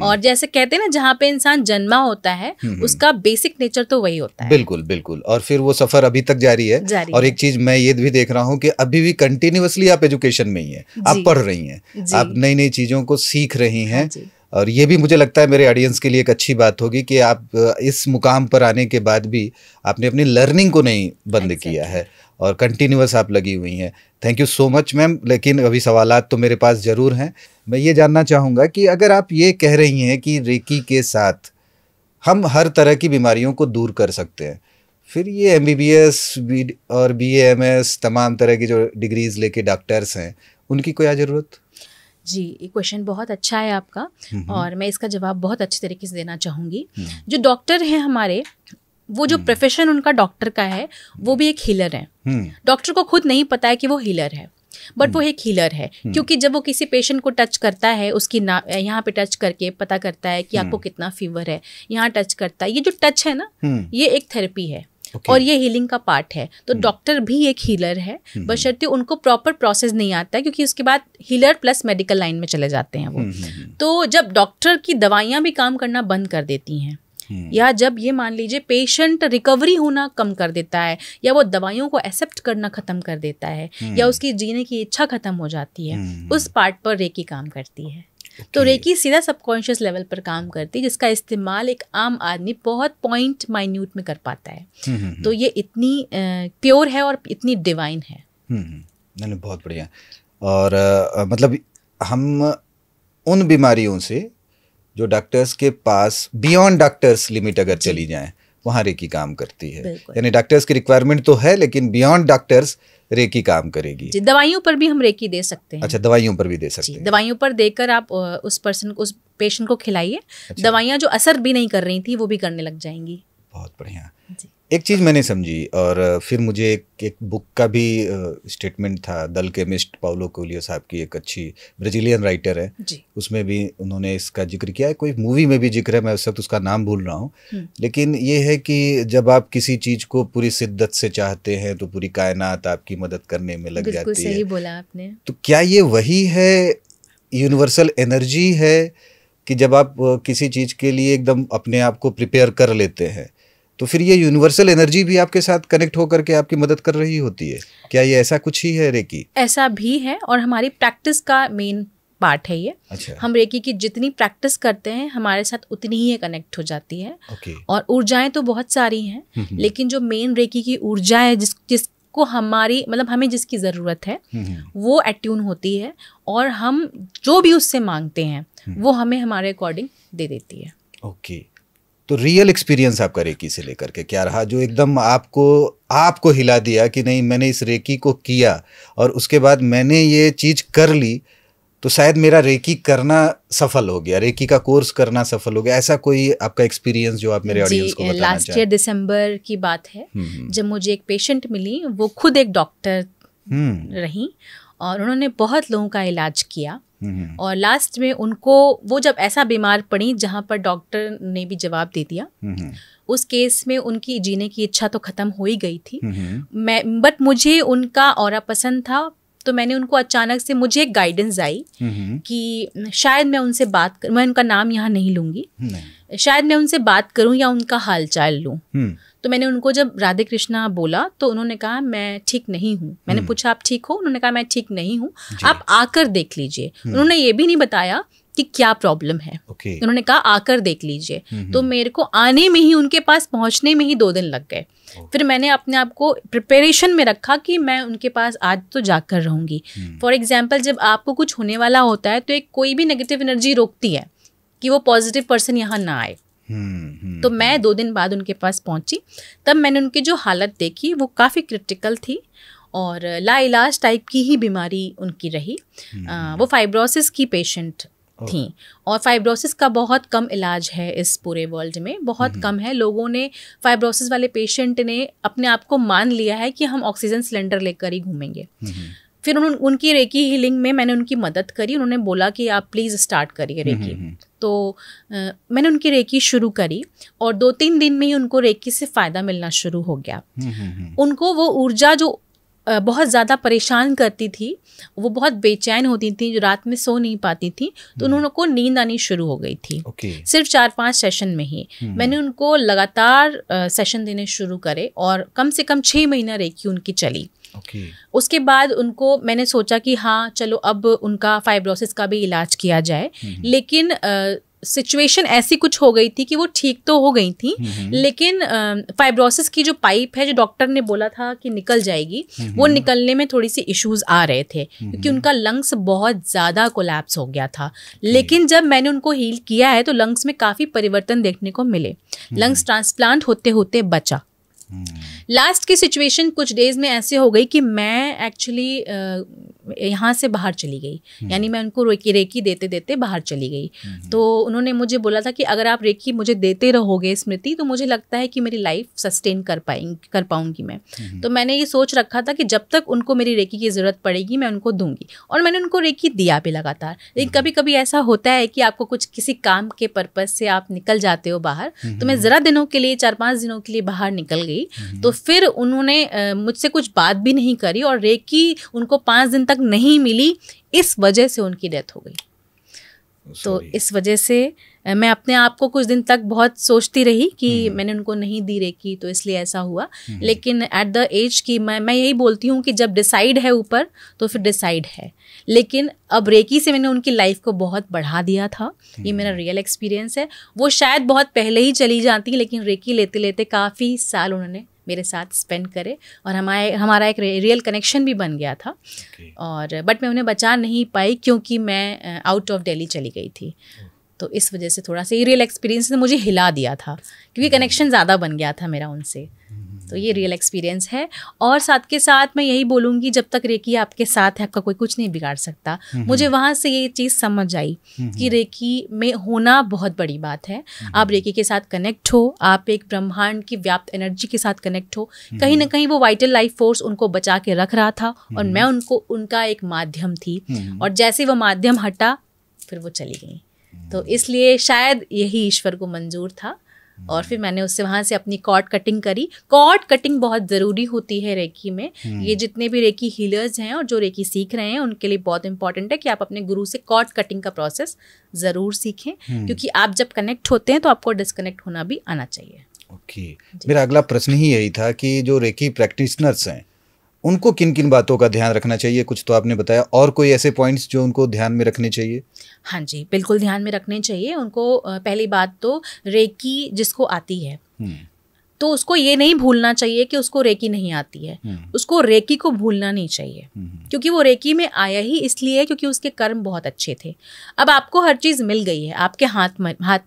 और जैसे कहते हैं ना, जहाँ पे इंसान जन्मा होता है उसका बेसिक नेचर तो वही होता है। बिल्कुल बिल्कुल। और फिर वो सफर अभी तक जारी है। और एक चीज मैं ये भी देख रहा हूँ कि अभी भी कंटिन्यूअसली आप एजुकेशन में ही हैं, आप पढ़ रही हैं, आप नई नई चीजों को सीख रही हैं। और ये भी मुझे लगता है मेरे ऑडियंस के लिए एक अच्छी बात होगी कि आप इस मुकाम पर आने के बाद भी आपने अपनी लर्निंग को नहीं बंद किया है और कंटिन्यूअस आप लगी हुई हैं। Thank you so much ma'am. लेकिन अभी सवालात तो मेरे पास ज़रूर हैं। मैं ये जानना चाहूँगा कि अगर आप ये कह रही हैं कि रेकी के साथ हम हर तरह की बीमारियों को दूर कर सकते हैं, फिर ये MBBS और BAMS तमाम तरह की जो डिग्रीज़ लेके डॉक्टर्स हैं, उनकी कोई ज़रूरत? जी, ये क्वेश्चन बहुत अच्छा है आपका और मैं इसका जवाब बहुत अच्छे तरीके से देना चाहूँगी। जो डॉक्टर हैं हमारे, वो जो प्रोफेशन उनका डॉक्टर का है वो भी एक हीलर है। डॉक्टर को खुद नहीं पता है कि वो हीलर है, बट वो एक हीलर है। क्योंकि जब वो किसी पेशेंट को टच करता है, उसकी यहाँ पे टच करके पता करता है कि आपको कितना फीवर है, यहाँ टच करता है। ये जो टच है ना, ये एक थेरेपी है और ये हीलिंग का पार्ट है। तो डॉक्टर भी एक हीलर है, बशर्ते उनको प्रॉपर प्रोसेस नहीं आता है, क्योंकि उसके बाद हीलर प्लस मेडिकल लाइन में चले जाते हैं वो। तो जब डॉक्टर की दवाइयाँ भी काम करना बंद कर देती हैं, या जब ये मान लीजिए पेशेंट रिकवरी होना कम कर देता है, या वो दवाइयों को एक्सेप्ट करना खत्म कर देता है, या उसकी जीने की इच्छा खत्म हो जाती है, उस पार्ट पर रेकी काम करती है। तो रेकी सीधा सबकॉन्शियस लेवल पर काम करती है, जिसका इस्तेमाल एक आम आदमी बहुत पॉइंट माइन्यूट में कर पाता है। तो ये इतनी प्योर है और इतनी डिवाइन है। नहीं, बहुत बढ़िया। और मतलब हम उन बीमारियों से जो डॉक्टर्स के पास बियॉन्ड डॉक्टर्स लिमिट अगर चली जाए, वहाँ रेकी काम करती है। यानी डॉक्टर्स की रिक्वायरमेंट तो है, लेकिन बियॉन्ड डॉक्टर्स रेकी काम करेगी। जी, दवाइयों पर भी हम रेकी दे सकते हैं। अच्छा, दवाइयों पर भी दे सकते हैं। दवाइयों पर देकर आप उस पर्सन को, उस पेशेंट को खिलाइए। अच्छा। दवाइयाँ जो असर भी नहीं कर रही थी वो भी करने लग जाएंगी। बहुत बढ़िया। एक चीज़ मैंने समझी, और फिर मुझे एक बुक का भी स्टेटमेंट था, दल केमिस्ट पाउलो कोएल्हो साहब की, एक अच्छी ब्राज़ीलियन राइटर है जी। उसमें भी उन्होंने इसका जिक्र किया है, कोई मूवी में भी जिक्र है, मैं उस वक्त उसका नाम भूल रहा हूँ। लेकिन ये है कि जब आप किसी चीज़ को पूरी शिद्दत से चाहते हैं तो पूरी कायनात आपकी मदद करने में लग जाती है। बिल्कुल सही बोला आपने। तो क्या ये वही है, यूनिवर्सल एनर्जी है कि जब आप किसी चीज़ के लिए एकदम अपने आप को प्रिपेयर कर लेते हैं तो फिर ये यूनिवर्सल एनर्जी भी आपके साथ कनेक्ट होकर के आपकी मदद कर रही होती है? क्या ये ऐसा कुछ ही है रेकी? ऐसा भी है, और हमारी प्रैक्टिस का मेन पार्ट है ये। अच्छा। हम रेकी की जितनी प्रैक्टिस करते हैं हमारे साथ उतनी ही ये कनेक्ट हो जाती है। और ऊर्जाएं तो बहुत सारी हैं, लेकिन जो मेन रेकी की ऊर्जा है, जिसको हमारी मतलब हमें जिसकी ज़रूरत है वो अट्यून होती है, और हम जो भी उससे मांगते हैं वो हमें हमारे अकॉर्डिंग दे देती है। ओके। तो रियल एक्सपीरियंस आपका रेकी से लेकर के क्या रहा, जो एकदम आपको हिला दिया कि नहीं, मैंने इस रेकी को किया और उसके बाद मैंने ये चीज़ कर ली तो शायद मेरा रेकी करना सफल हो गया, रेकी का कोर्स करना सफल हो गया, ऐसा कोई आपका एक्सपीरियंस जो आप मेरे ऑडियंस को बताना चाहें? लास्ट ईयर दिसंबर की बात है, जब मुझे एक पेशेंट मिली, वो खुद एक डॉक्टर रही और उन्होंने बहुत लोगों का इलाज किया। और लास्ट में उनको वो जब ऐसा बीमार पड़ी जहाँ पर डॉक्टर ने भी जवाब दे दिया, उस केस में उनकी जीने की इच्छा तो ख़त्म हो ही गई थी। बट मुझे उनका ऑरा पसंद था, तो मैंने उनको अचानक से, मुझे एक गाइडेंस आई कि शायद मैं उनसे बात कर, मैं उनका नाम यहाँ नहीं लूँगी, शायद मैं उनसे बात करूँ या उनका हाल चाल लूँ। तो मैंने उनको जब राधे कृष्णा बोला तो उन्होंने कहा मैं ठीक नहीं हूँ। मैंने पूछा आप ठीक हो? उन्होंने कहा मैं ठीक नहीं हूँ, आप आकर देख लीजिए। उन्होंने ये भी नहीं बताया कि क्या प्रॉब्लम है। उन्होंने कहा आकर देख लीजिए। तो मेरे को आने में ही, उनके पास पहुँचने में ही 2 दिन लग गए। फिर मैंने अपने आप को प्रिपरेशन में रखा कि मैं उनके पास आज तो जाकर रहूँगी। फॉर एग्जाम्पल, जब आपको कुछ होने वाला होता है तो एक कोई भी नेगेटिव एनर्जी रोकती है कि वो पॉजिटिव पर्सन यहाँ ना आए। तो मैं 2 दिन बाद उनके पास पहुंची। तब मैंने उनकी जो हालत देखी वो काफ़ी क्रिटिकल थी और लाइलाज टाइप की ही बीमारी उनकी रही। वो फाइब्रोसिस की पेशेंट थी, और फाइब्रोसिस का बहुत कम इलाज है इस पूरे वर्ल्ड में, बहुत कम है। लोगों ने, फाइब्रोसिस वाले पेशेंट ने अपने आप को मान लिया है कि हम ऑक्सीजन सिलेंडर लेकर ही घूमेंगे। फिर उनकी रेकी हीलिंग में मैंने उनकी मदद करी। उन्होंने बोला कि आप प्लीज़ स्टार्ट करिए रेकी। तो मैंने उनकी रेकी शुरू करी और 2-3 दिन में ही उनको रेकी से फ़ायदा मिलना शुरू हो गया। उनको वो ऊर्जा जो बहुत ज़्यादा परेशान करती थी, वो बहुत बेचैन होती थी, जो रात में सो नहीं पाती थी, तो उनको नींद आनी शुरू हो गई थी। सिर्फ 4-5 सेशन में ही मैंने उनको लगातार सेशन देने शुरू करे और कम से कम 6 महीना रेकी उनकी चली। उसके बाद उनको मैंने सोचा कि हाँ चलो अब उनका फाइब्रोसिस का भी इलाज किया जाए, लेकिन सिचुएशन ऐसी कुछ हो गई थी कि वो ठीक तो हो गई थी, लेकिन फाइब्रोसिस की जो पाइप है, जो डॉक्टर ने बोला था कि निकल जाएगी, वो निकलने में थोड़ी सी इश्यूज आ रहे थे क्योंकि उनका लंग्स बहुत ज़्यादा कोलैप्स हो गया था। लेकिन जब मैंने उनको हील किया है तो लंग्स में काफ़ी परिवर्तन देखने को मिले। लंग्स ट्रांसप्लांट होते होते बचा। लास्ट की सिचुएशन कुछ डेज में ऐसे हो गई कि मैं एक्चुअली यहाँ से बाहर चली गई, यानी मैं उनको रेकी देते देते बाहर चली गई। तो उन्होंने मुझे बोला था कि अगर आप रेकी मुझे देते रहोगे स्मृति, तो मुझे लगता है कि मेरी लाइफ सस्टेन कर पाऊंगी मैं। तो मैंने ये सोच रखा था कि जब तक उनको मेरी रेकी की ज़रूरत पड़ेगी मैं उनको दूंगी, और मैंने उनको रेकी दिया भी लगातार। लेकिन कभी कभी ऐसा होता है कि आपको कुछ किसी काम के पर्पज़ से आप निकल जाते हो बाहर। तो मैं ज़रा दिनों के लिए, 4-5 दिनों के लिए बाहर निकल गई। तो फिर उन्होंने मुझसे कुछ बात भी नहीं करी और रेकी उनको 5 दिन तक नहीं मिली, इस वजह से उनकी डेथ हो गई। तो इस वजह से मैं अपने आप को कुछ दिन तक बहुत सोचती रही कि मैंने उनको नहीं दी रेकी, तो इसलिए ऐसा हुआ। लेकिन एट द एज की मैं यही बोलती हूँ कि जब डिसाइड है ऊपर तो फिर डिसाइड है। लेकिन अब रेकी से मैंने उनकी लाइफ को बहुत बढ़ा दिया था, ये मेरा रियल एक्सपीरियंस है। वो शायद बहुत पहले ही चली जाती, लेकिन रेकी लेते लेते काफ़ी साल उन्होंने मेरे साथ स्पेंड करे और हमारा एक रियल कनेक्शन भी बन गया था। और बट मैं उन्हें बचा नहीं पाई क्योंकि मैं आउट ऑफ दिल्ली चली गई थी। तो इस वजह से थोड़ा सा ये रियल एक्सपीरियंस ने मुझे हिला दिया था, क्योंकि कनेक्शन ज़्यादा बन गया था मेरा उनसे। तो ये रियल एक्सपीरियंस है। और साथ के साथ मैं यही बोलूँगी, जब तक रेकी आपके साथ है आपका कोई कुछ नहीं बिगाड़ सकता। मुझे वहाँ से ये चीज़ समझ आई कि रेकी में होना बहुत बड़ी बात है। आप रेकी के साथ कनेक्ट हो, आप एक ब्रह्मांड की व्याप्त एनर्जी के साथ कनेक्ट हो। कहीं ना कहीं वो वाइटल लाइफ फोर्स उनको बचा के रख रहा था और मैं उनका एक माध्यम थी, और जैसे वो माध्यम हटा फिर वो चली गई। तो इसलिए शायद यही ईश्वर को मंजूर था, और फिर मैंने उससे वहाँ से अपनी कॉर्ड कटिंग करी। कॉर्ड कटिंग बहुत ज़रूरी होती है रेकी में। ये जितने भी रेकी हीलर्स हैं और जो रेकी सीख रहे हैं उनके लिए बहुत इंपॉर्टेंट है कि आप अपने गुरु से कॉर्ड कटिंग का प्रोसेस ज़रूर सीखें, क्योंकि आप जब कनेक्ट होते हैं तो आपको डिस्कनेक्ट होना भी आना चाहिए। ओके, मेरा अगला प्रश्न ही यही था कि जो रेकी प्रैक्टिशनर्स हैं उनको किन किन बातों का ध्यान रखना चाहिए। कुछ तो आपने बताया, और कोई ऐसे पॉइंट्स जो उनको ध्यान में रखने चाहिए? हाँ जी, बिल्कुल ध्यान में रखने चाहिए उनको। पहली बात तो रेकी जिसको आती है तो उसको ये नहीं भूलना चाहिए कि उसको रेकी नहीं आती है। उसको रेकी को भूलना नहीं चाहिए, क्योंकि वो रेकी में आया ही इसलिए है क्योंकि उसके कर्म बहुत अच्छे थे। अब आपको हर चीज़ मिल गई है, आपके हाथ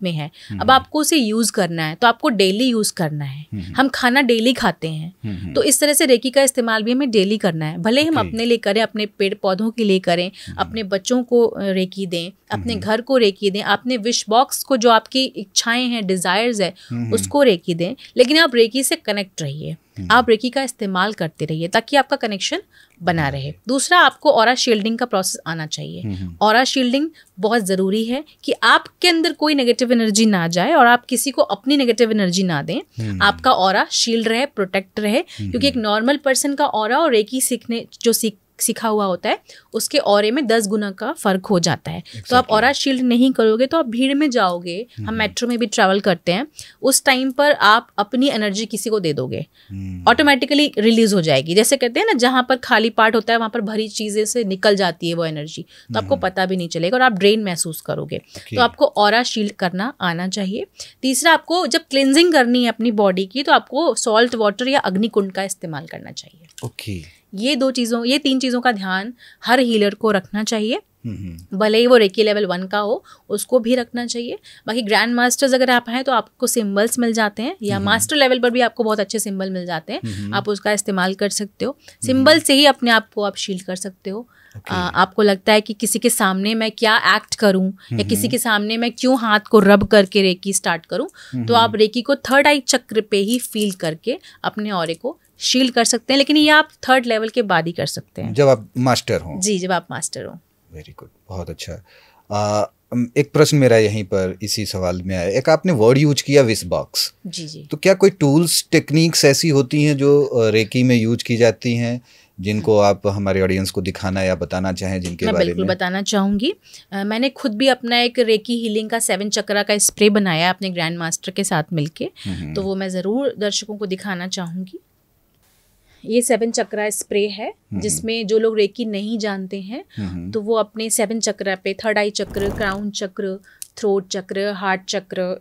में है, अब आपको उसे यूज़ करना है, तो आपको डेली यूज़ करना है। हम खाना डेली खाते हैं, तो इस तरह से रेकी का इस्तेमाल भी हमें डेली करना है। भले हम अपने लिए करें, अपने पेड़ पौधों के लिए करें, अपने बच्चों को रेकी दें, अपने घर को रेकी दें, अपने विश बॉक्स को, जो आपकी इच्छाएं हैं, डिजायर्स है, उसको रेकी दें। लेकिन आप रेकी से कनेक्ट रहिए, आप रेकी का इस्तेमाल करते रहिए ताकि आपका कनेक्शन बना रहे। दूसरा, आपको ऑरा शील्डिंग का प्रोसेस आना चाहिए। ऑरा शील्डिंग बहुत ज़रूरी है कि आपके अंदर कोई नेगेटिव एनर्जी ना जाए और आप किसी को अपनी नेगेटिव एनर्जी ना दें। आपका ऑरा शील्ड रहे, प्रोटेक्ट रहे, क्योंकि एक नॉर्मल पर्सन का ऑरा और रेकी सीखा हुआ होता है, उसके ऑरे में 10 गुना का फर्क हो जाता है। तो आप ऑरा शील्ड नहीं करोगे तो आप भीड़ में जाओगे। हम मेट्रो में भी ट्रैवल करते हैं, उस टाइम पर आप अपनी एनर्जी किसी को दे दोगे, ऑटोमेटिकली रिलीज हो जाएगी। जैसे कहते हैं ना, जहाँ पर खाली पार्ट होता है वहाँ पर भरी चीज़ें से निकल जाती है वो एनर्जी, तो आपको पता भी नहीं चलेगा और आप ड्रेन महसूस करोगे। तो आपको ऑरा शील्ड करना आना चाहिए। तीसरा, आपको जब क्लिनजिंग करनी है अपनी बॉडी की तो आपको सॉल्ट वाटर या अग्निकुंड का इस्तेमाल करना चाहिए। ओके, ये 3 चीज़ों का ध्यान हर हीलर को रखना चाहिए। भले ही वो रेकी लेवल 1 का हो, उसको भी रखना चाहिए। बाकी ग्रैंड मास्टर्स अगर आप हैं तो आपको सिंबल्स मिल जाते हैं, या मास्टर लेवल पर भी आपको बहुत अच्छे सिंबल मिल जाते हैं, आप उसका इस्तेमाल कर सकते हो। सिंबल से ही अपने आप को आप शील्ड कर सकते हो। आपको लगता है कि किसी के सामने मैं क्या एक्ट करूं, या किसी के सामने मैं क्यों हाथ को रब करके रेकी स्टार्ट करूं, तो आप रेकी को थर्ड आई चक्र पे ही फील करके अपने ऑरे को शील्ड कर सकते हैं। लेकिन ये आप थर्ड लेवल के बाद ही कर सकते हैं, जब आप मास्टर हो। जी, जब आप मास्टर हो। वेरी गुड, बहुत अच्छा। एक प्रश्न मेरा यहीं पर इसी सवाल में आया, एक आपने वर्ड यूज किया विश बॉक्स। जी। तो क्या कोई टूल्स, टेक्निक्स ऐसी होती हैं जो रेकी में यूज की जाती हैं, जिनको आप हमारे ऑडियंस को दिखाना या बताना चाहें, जिनके बारे में? मैं बिल्कुल बताना चाहूँगी। मैंने खुद भी अपना एक रेकी हीलिंग का 7 चक्रा का स्प्रे बनाया अपने ग्रैंड मास्टर के साथ मिलके, तो वो मैं ज़रूर दर्शकों को दिखाना चाहूँगी। ये 7 चक्रा स्प्रे है, जिसमें जो लोग रेकी नहीं जानते हैं तो वो अपने 7 चक्रा पे, थर्ड आई चक्र, क्राउन चक्र, थ्रोट चक्र, हार्ट चक्र,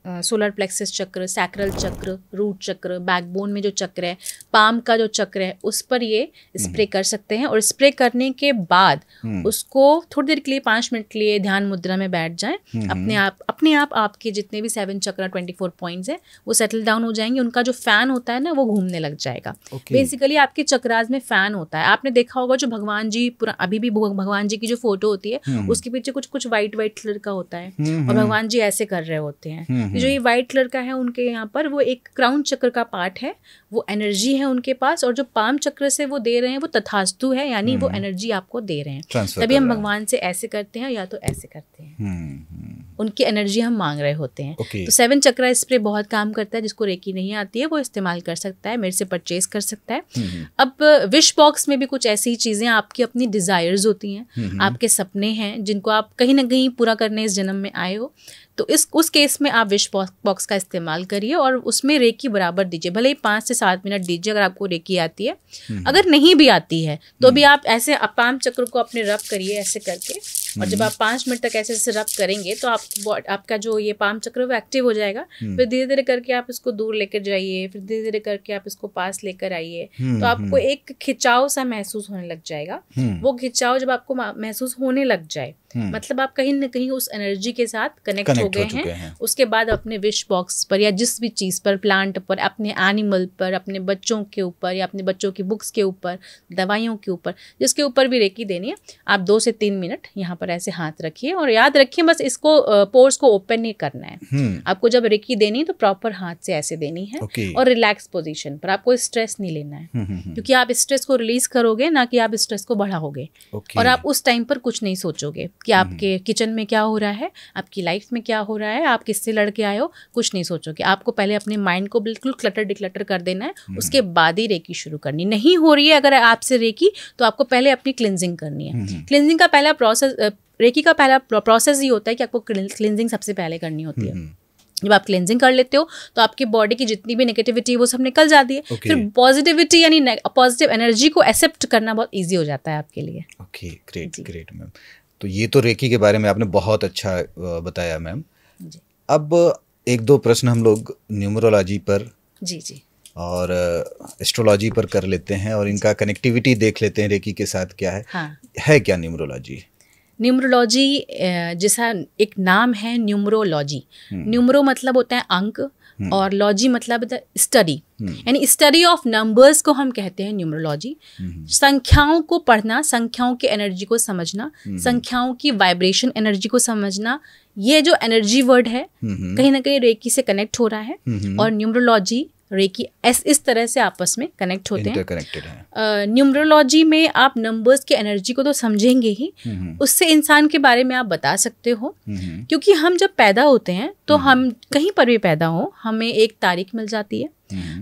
सोलर प्लेक्सस चक्र, सैक्रल चक्र, रूट चक्र, बैकबोन में जो चक्र है, पाम का जो चक्र है, उस पर ये स्प्रे कर सकते हैं। और स्प्रे करने के बाद उसको थोड़ी देर के लिए, 5 मिनट के लिए ध्यान मुद्रा में बैठ जाएं। अपने आप आपके जितने भी 7 चक्र 24 पॉइंट्स हैं वो सेटल डाउन हो जाएंगे। उनका जो फैन होता है ना, वो घूमने लग जाएगा। बेसिकली आपके चक्रास में फैन होता है। आपने देखा होगा जो भगवान जी, अभी भी भगवान जी की जो फोटो होती है उसके पीछे कुछ व्हाइट कलर का होता है, और भगवान जी ऐसे कर रहे होते हैं। जो ये वाइट कलर का है उनके यहाँ पर, वो एक क्राउन चक्र का पार्ट है, वो एनर्जी है उनके पास, और जो पाम चक्र से वो दे रहे हैं वो तथास्तु है, यानी वो एनर्जी आपको दे रहे हैं। तभी हम भगवान से ऐसे करते हैं या तो ऐसे करते हैं, उनकी एनर्जी हम मांग रहे होते हैं। तो 7 चक्रा स्प्रे बहुत काम करता है। जिसको रेकी नहीं आती है वो इस्तेमाल कर सकता है, मेरे से परचेज कर सकता है। अब विश बॉक्स में भी कुछ ऐसी चीज़ें, आपकी अपनी डिज़ायर्स होती हैं, आपके सपने हैं जिनको आप कहीं ना कहीं पूरा करने इस जन्म में आए हो, तो उस केस में आप विश बॉक्स का इस्तेमाल करिए और उसमें रेकी बराबर दीजिए। भले ही 5 से 7 मिनट दीजिए अगर आपको रेकी आती है। अगर नहीं भी आती है तो भी आप ऐसे पाम चक्र को अपने रब करिए ऐसे करके, और जब आप 5 मिनट तक ऐसे रब करेंगे तो आपका जो ये पाम चक्र वो एक्टिव हो जाएगा। फिर धीरे धीरे करके आप इसको दूर लेकर जाइए, फिर धीरे धीरे करके आप इसको पास लेकर आइए, तो आपको एक खिंचाव सा महसूस होने लग जाएगा। वो खिंचाव जब आपको महसूस होने लग जाए मतलब आप कहीं ना कहीं उस एनर्जी के साथ कनेक्ट हो गए हैं। उसके बाद अपने विश बॉक्स पर या जिस भी चीज़ पर, प्लांट पर, अपने एनिमल पर, अपने बच्चों के ऊपर या अपने बच्चों की बुक्स के ऊपर, दवाइयों के ऊपर, जिसके ऊपर भी रेकी देनी है, आप 2 से 3 मिनट यहाँ पर ऐसे हाथ रखिए और याद रखिए बस इसको पोर्स को ओपन नहीं करना है। आपको जब रेकी देनी है तो प्रॉपर हाथ से ऐसे देनी है और रिलैक्स पोजीशन पर। आपको स्ट्रेस नहीं लेना है क्योंकि आप स्ट्रेस को रिलीज करोगे ना कि आप स्ट्रेस को बढ़ाओगे। और आप उस टाइम पर कुछ नहीं सोचोगे कि आपके किचन में क्या हो रहा है, आपकी लाइफ में क्या हो रहा है, आप किससे लड़के आए हो, कुछ नहीं सोचोगे। आपको पहले अपने माइंड को बिल्कुल क्लटर डिक्लटर कर देना है, उसके बाद ही रेकी शुरू करनी। नहीं हो रही है अगर आपसे रेकी तो आपको पहले अपनी क्लिनजिंग करनी है। क्लिनजिंग का पहला प्रोसेस, रेकी का पहला प्रोसेस ये होता है कि आपको क्लिनजिंग सबसे पहले करनी होती है। जब आप क्लेंजिंग कर लेते हो तो आपकी बॉडी की जितनी भी नेगेटिविटी वो सब निकल जाती है। फिर पॉजिटिविटी यानी पॉजिटिव एनर्जी को एक्सेप्ट करना बहुत इजी हो जाता है आपके लिए। Okay, great great ma'am. तो ये तो रेकी के बारे में आपने बहुत अच्छा बताया मैम। अब 1-2 प्रश्न हम लोग न्यूमरोलॉजी पर जी और एस्ट्रोलॉजी पर कर लेते हैं और इनका कनेक्टिविटी देख लेते हैं रेकी के साथ क्या है। है क्या न्यूमरोलॉजी? न्यूमरोलॉजी जैसा एक नाम है न्यूमरोलॉजी। न्यूमरो मतलब होता है अंक और लॉजी मतलब होता है स्टडी, यानी स्टडी ऑफ नंबर्स को हम कहते हैं न्यूमरोलॉजी। संख्याओं को पढ़ना, संख्याओं की एनर्जी को समझना, संख्याओं की वाइब्रेशन एनर्जी को समझना, ये जो एनर्जी वर्ड है कहीं ना कहीं रेकी से कनेक्ट हो रहा है। और न्यूमरोलॉजी रेकी इस तरह से आपस में कनेक्ट होते हैं। न्यूमरोलॉजी में आप नंबर्स की एनर्जी को तो समझेंगे ही, उससे इंसान के बारे में आप बता सकते हो। क्योंकि हम जब पैदा होते हैं तो हम कहीं पर भी पैदा हो, हमें एक तारीख मिल जाती है,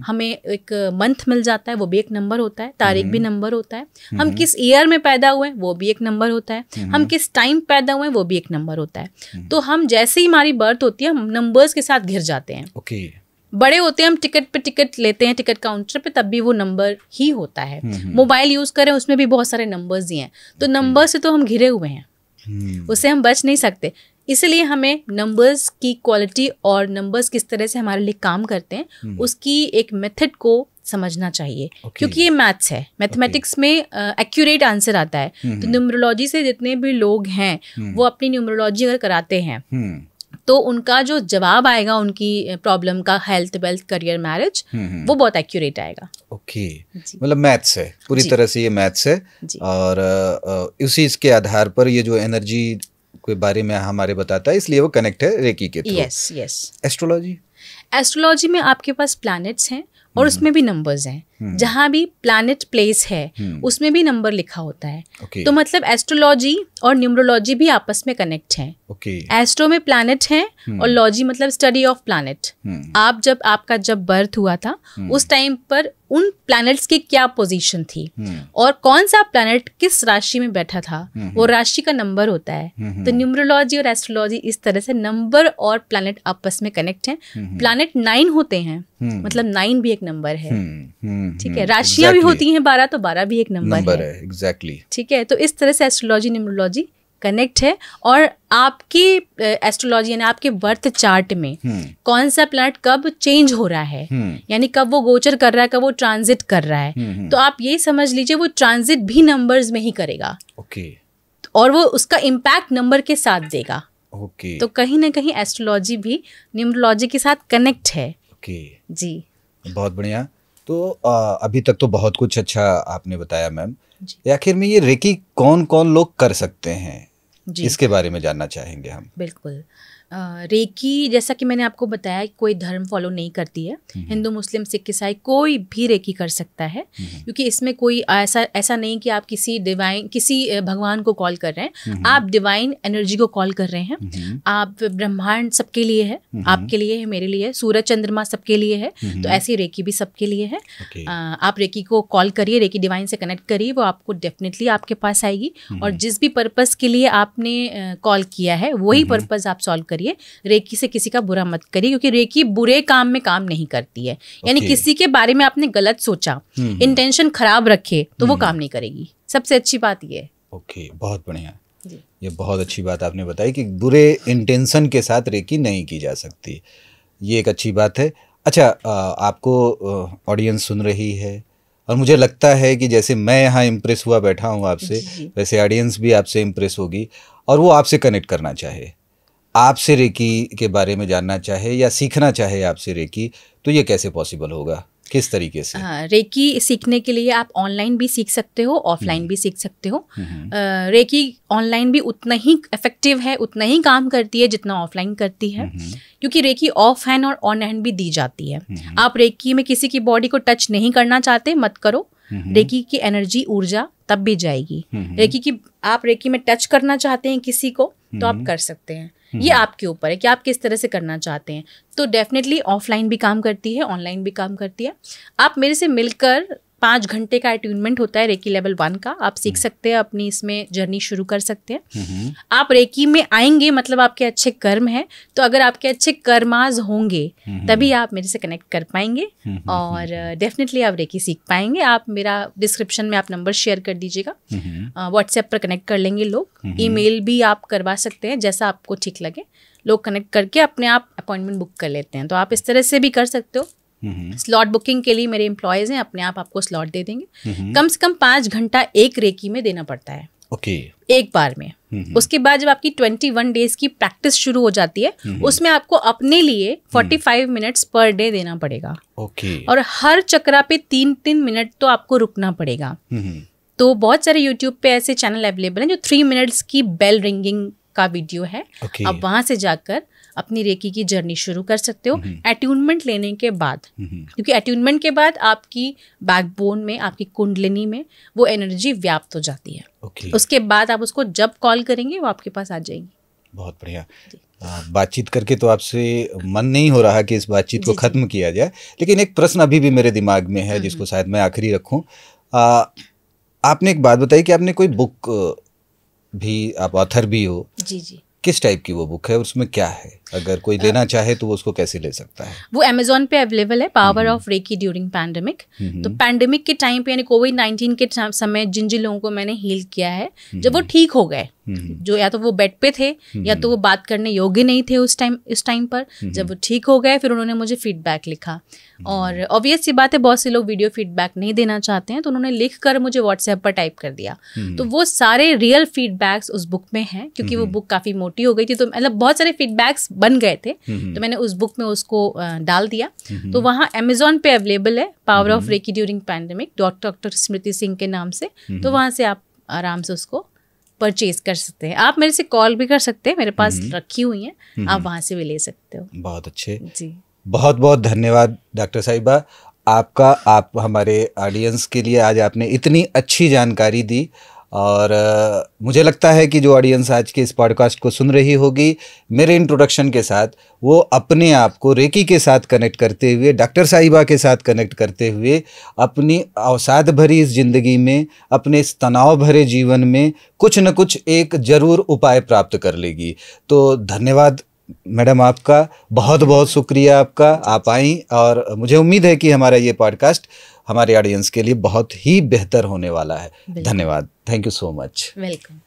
हमें एक मंथ मिल जाता है, वो भी एक नंबर होता है, तारीख भी नंबर होता है। हम किस ईयर में पैदा हुए वो भी एक नंबर होता है, हम किस टाइम पैदा हुए वो भी एक नंबर होता है। तो हम जैसे ही हमारी बर्थ होती है हम नंबर्स के साथ घिर जाते हैं। बड़े होते हैं हम टिकट पे टिकट लेते हैं, टिकट काउंटर पे, तब भी वो नंबर ही होता है। मोबाइल यूज करें उसमें भी बहुत सारे नंबर्स ही हैं। तो नंबर से तो हम घिरे हुए हैं, उससे हम बच नहीं सकते। इसलिए हमें नंबर्स की क्वालिटी और नंबर्स किस तरह से हमारे लिए काम करते हैं उसकी एक मेथड को समझना चाहिए। क्योंकि ये मैथ्स है, मैथमेटिक्स में एक्यूरेट आंसर आता है। तो न्यूमरोलॉजी से जितने भी लोग हैं वो अपनी न्यूमरोलॉजी अगर कराते हैं तो उनका जो जवाब आएगा उनकी प्रॉब्लम का, हेल्थ, वेल्थ, करियर, मैरिज, वो बहुत एक्यूरेट आएगा। ओके, मतलब मैथ्स है, पूरी तरह से ये मैथ्स है। और उसी इसके आधार पर ये जो एनर्जी के बारे में हमारे बताता है, इसलिए वो कनेक्ट है रेकी के थ्रू। यस। एस्ट्रोलॉजी में आपके पास प्लैनेट्स हैं और उसमें भी नंबर्स हैं। जहाँ भी प्लैनेट प्लेस है उसमें भी नंबर लिखा होता है। तो मतलब एस्ट्रोलॉजी और न्यूमरोलॉजी भी आपस में कनेक्ट हैं। एस्ट्रो में प्लैनेट हैं और लॉजी मतलब स्टडी ऑफ प्लैनेट। आपका जब बर्थ हुआ था उस टाइम पर उन प्लैनेट्स की क्या पोजीशन थी और कौन सा प्लैनेट किस राशि में बैठा था, वो राशि का नंबर होता है। तो न्यूमरोलॉजी और एस्ट्रोलॉजी इस तरह से नंबर और प्लैनेट आपस में कनेक्ट हैं। प्लैनेट 9 होते हैं, मतलब 9 भी एक नंबर है। ठीक है, राशियां भी होती हैं 12, तो 12 भी एक नंबर है। एग्जैक्टली। ठीक है, तो इस तरह से एस्ट्रोलॉजी न्यूमरोलॉजी कनेक्ट है। और आपकी एस्ट्रोलॉजी यानी आपके बर्थ चार्ट में कौन सा प्लैनेट कब चेंज हो रहा है, यानी कब वो गोचर कर रहा है, कब वो ट्रांजिट कर रहा है, तो आप ये समझ लीजिए वो ट्रांजिट भी नंबर्स में ही करेगा। और वो उसका इम्पैक्ट नंबर के साथ देगा। तो कहीं ना कहीं एस्ट्रोलॉजी भी न्यूमरोलॉजी के साथ कनेक्ट है। जी, बहुत बढ़िया। तो अभी तक तो बहुत कुछ अच्छा आपने बताया मैम। आखिर में ये रेकी कौन कौन लोग कर सकते हैं, इसके बारे में जानना चाहेंगे हम। बिल्कुल। रेकी जैसा कि मैंने आपको बताया कोई धर्म फॉलो नहीं करती है, हिंदू, मुस्लिम, सिख, ईसाई कोई भी रेकी कर सकता है। क्योंकि इसमें कोई ऐसा नहीं कि आप किसी भगवान को कॉल कर रहे हैं, आप डिवाइन एनर्जी को कॉल कर रहे हैं। आप ब्रह्मांड सबके लिए है, आपके लिए है, मेरे लिए है, सूरज चंद्रमा सबके लिए है, तो ऐसी रेकी भी सबके लिए है। आप रेकी को कॉल करिए, रेकी डिवाइन से कनेक्ट करिए, वो आपको डेफिनेटली आपके पास आएगी। और जिस भी पर्पस के लिए आपने कॉल किया है वही पर्पस आप सॉल्व करिए। रेकी से किसी का बुरा मत करिए, क्योंकि रेकी बुरे काम में काम नहीं करती है। यानी किसी के बारे में आपने गलत सोचा, इंटेंशन खराब रखे, तो वो काम नहीं करेगी। सबसे अच्छी बात ये है। ओके, बहुत बढ़िया। ये बहुत अच्छी बात आपने बताई कि बुरे इंटेंशन के साथ रेकी नहीं की जा सकती, ये एक अच्छी बात है। अच्छा, आपको ऑडियंस सुन रही है और मुझे लगता है कि जैसे मैं यहाँ इम्प्रेस हुआ बैठा हूँ आपसे, वैसे ऑडियंस भी आपसे इम्प्रेस होगी। और वो आपसे कनेक्ट करना चाहे, आपसे रेकी के बारे में जानना चाहे या सीखना चाहे आपसे रेकी, तो ये कैसे पॉसिबल होगा, किस तरीके से? हाँ, रेकी सीखने के लिए आप ऑनलाइन भी सीख सकते हो, ऑफलाइन भी सीख सकते हो। रेकी ऑनलाइन भी उतना ही इफेक्टिव है, उतना ही काम करती है जितना ऑफलाइन करती है, क्योंकि रेकी ऑफ हैंड और ऑन हैंड भी दी जाती है। आप रेकी में किसी की बॉडी को टच नहीं करना चाहते, मत करो। रेकी की एनर्जी, ऊर्जा तब भी जाएगी। आप रेकी में टच करना चाहते हैं किसी को, तो आप कर सकते हैं। ये आपके ऊपर है कि आप किस तरह से करना चाहते हैं। तो डेफिनेटली ऑफलाइन भी काम करती है, ऑनलाइन भी काम करती है। आप मेरे से मिलकर 5 घंटे का अट्यूनमेंट होता है रेकी लेवल 1 का, आप सीख सकते हैं, अपनी इसमें जर्नी शुरू कर सकते हैं। आप रेकी में आएंगे मतलब आपके अच्छे कर्म हैं, तो अगर आपके अच्छे कर्माज होंगे तभी आप मेरे से कनेक्ट कर पाएंगे और डेफिनेटली आप रेकी सीख पाएंगे। आप मेरा डिस्क्रिप्शन में आप नंबर शेयर कर दीजिएगा, व्हाट्सएप पर कनेक्ट कर लेंगे लोग, ईमेल भी आप करवा सकते हैं, जैसा आपको ठीक लगे। लोग कनेक्ट करके अपने आप अपॉइंटमेंट बुक कर लेते हैं, तो आप इस तरह से भी कर सकते हो। स्लॉट बुकिंग के लिए मेरे एम्प्लॉयज़ हैं, अपने आप आपको स्लॉट दे देंगे। कम से कम 5 घंटा एक रेकी में देना पड़ता है, एक बार में। उसके बाद जब आपकी 21 डेज की प्रैक्टिस शुरू हो जाती है, उसमें आपको अपने लिए 45 मिनट्स पर डे देना पड़ेगा। और हर चक्रा पे 3-3 मिनट तो आपको रुकना पड़ेगा। तो बहुत सारे यूट्यूब पे ऐसे चैनल अवेलेबल हैं जो 3 मिनट्स की बेल रिंगिंग का वीडियो है। आप वहां से जाकर अपनी रेकी की जर्नी शुरू कर सकते हो अट्यूनमेंट लेने के बाद, क्योंकि अट्यूनमेंट के बाद आपकी बैकबोन में, आपकी कुंडलिनी में वो एनर्जी व्याप्त हो जाती है। उसके बाद आप उसको जब कॉल करेंगे वो आपके पास आ जाएगी। बहुत बढ़िया। बातचीत करके तो आपसे मन नहीं हो रहा कि इस बातचीत को खत्म किया जाए, लेकिन एक प्रश्न अभी भी मेरे दिमाग में है जिसको शायद मैं आखिरी रखूं। आपने एक बात बताई कि आपने कोई बुक भी, आप ऑथर भी हो। जी। किस टाइप की वो बुक है, उसमें क्या है? अगर कोई लेना चाहे तो वो उसको कैसे ले सकता है? वो अमेज़न पे अवेलेबल है, power of reiki during pandemic. तो पैंडेमिक के टाइम पे, यानी कोविड-19 के समय जिन जिन लोगों को मैंने हील किया है, जब वो ठीक हो गए, जो या तो वो बेड पे थे या तो वो बात करने योग्य नहीं थे उस टाइम पर, जब वो ठीक हो गए फिर उन्होंने मुझे फीडबैक लिखा। और ऑब्वियस सी बात है, बहुत से लोग वीडियो फीडबैक नहीं देना चाहते हैं, तो उन्होंने लिख कर मुझे व्हाट्सएप पर टाइप कर दिया। तो वो सारे रियल फीडबैक्स उस बुक में हैं, क्योंकि वो बुक काफ़ी मोटी हो गई थी, तो मतलब बहुत सारे फीडबैक्स बन गए थे, तो मैंने उस बुक में उसको डाल दिया। तो वहाँ अमेज़न पे अवेलेबल है, power of reiki during pandemic, doctor Smriti Singh के नाम से। तो वहाँ से आप आराम से उसको परचेज कर सकते हैं। आप मेरे से कॉल भी कर सकते हैं, मेरे पास रखी हुई हैं, आप वहाँ से भी ले सकते हो। बहुत अच्छे जी, बहुत बहुत धन्यवाद डॉक्टर साहिबा आपका। आप हमारे ऑडियंस के लिए आज आपने इतनी अच्छी जानकारी दी, और मुझे लगता है कि जो ऑडियंस आज के इस पॉडकास्ट को सुन रही होगी, मेरे इंट्रोडक्शन के साथ वो अपने आप को रेकी के साथ कनेक्ट करते हुए, डॉक्टर साहिबा के साथ कनेक्ट करते हुए, अपनी अवसाद भरी इस ज़िंदगी में, अपने इस तनाव भरे जीवन में कुछ न कुछ एक ज़रूर उपाय प्राप्त कर लेगी। तो धन्यवाद मैडम आपका, बहुत बहुत शुक्रिया आपका, आप आई, और मुझे उम्मीद है कि हमारा ये पॉडकास्ट हमारे ऑडियंस के लिए बहुत ही बेहतर होने वाला है। धन्यवाद, thank you so much. Welcome.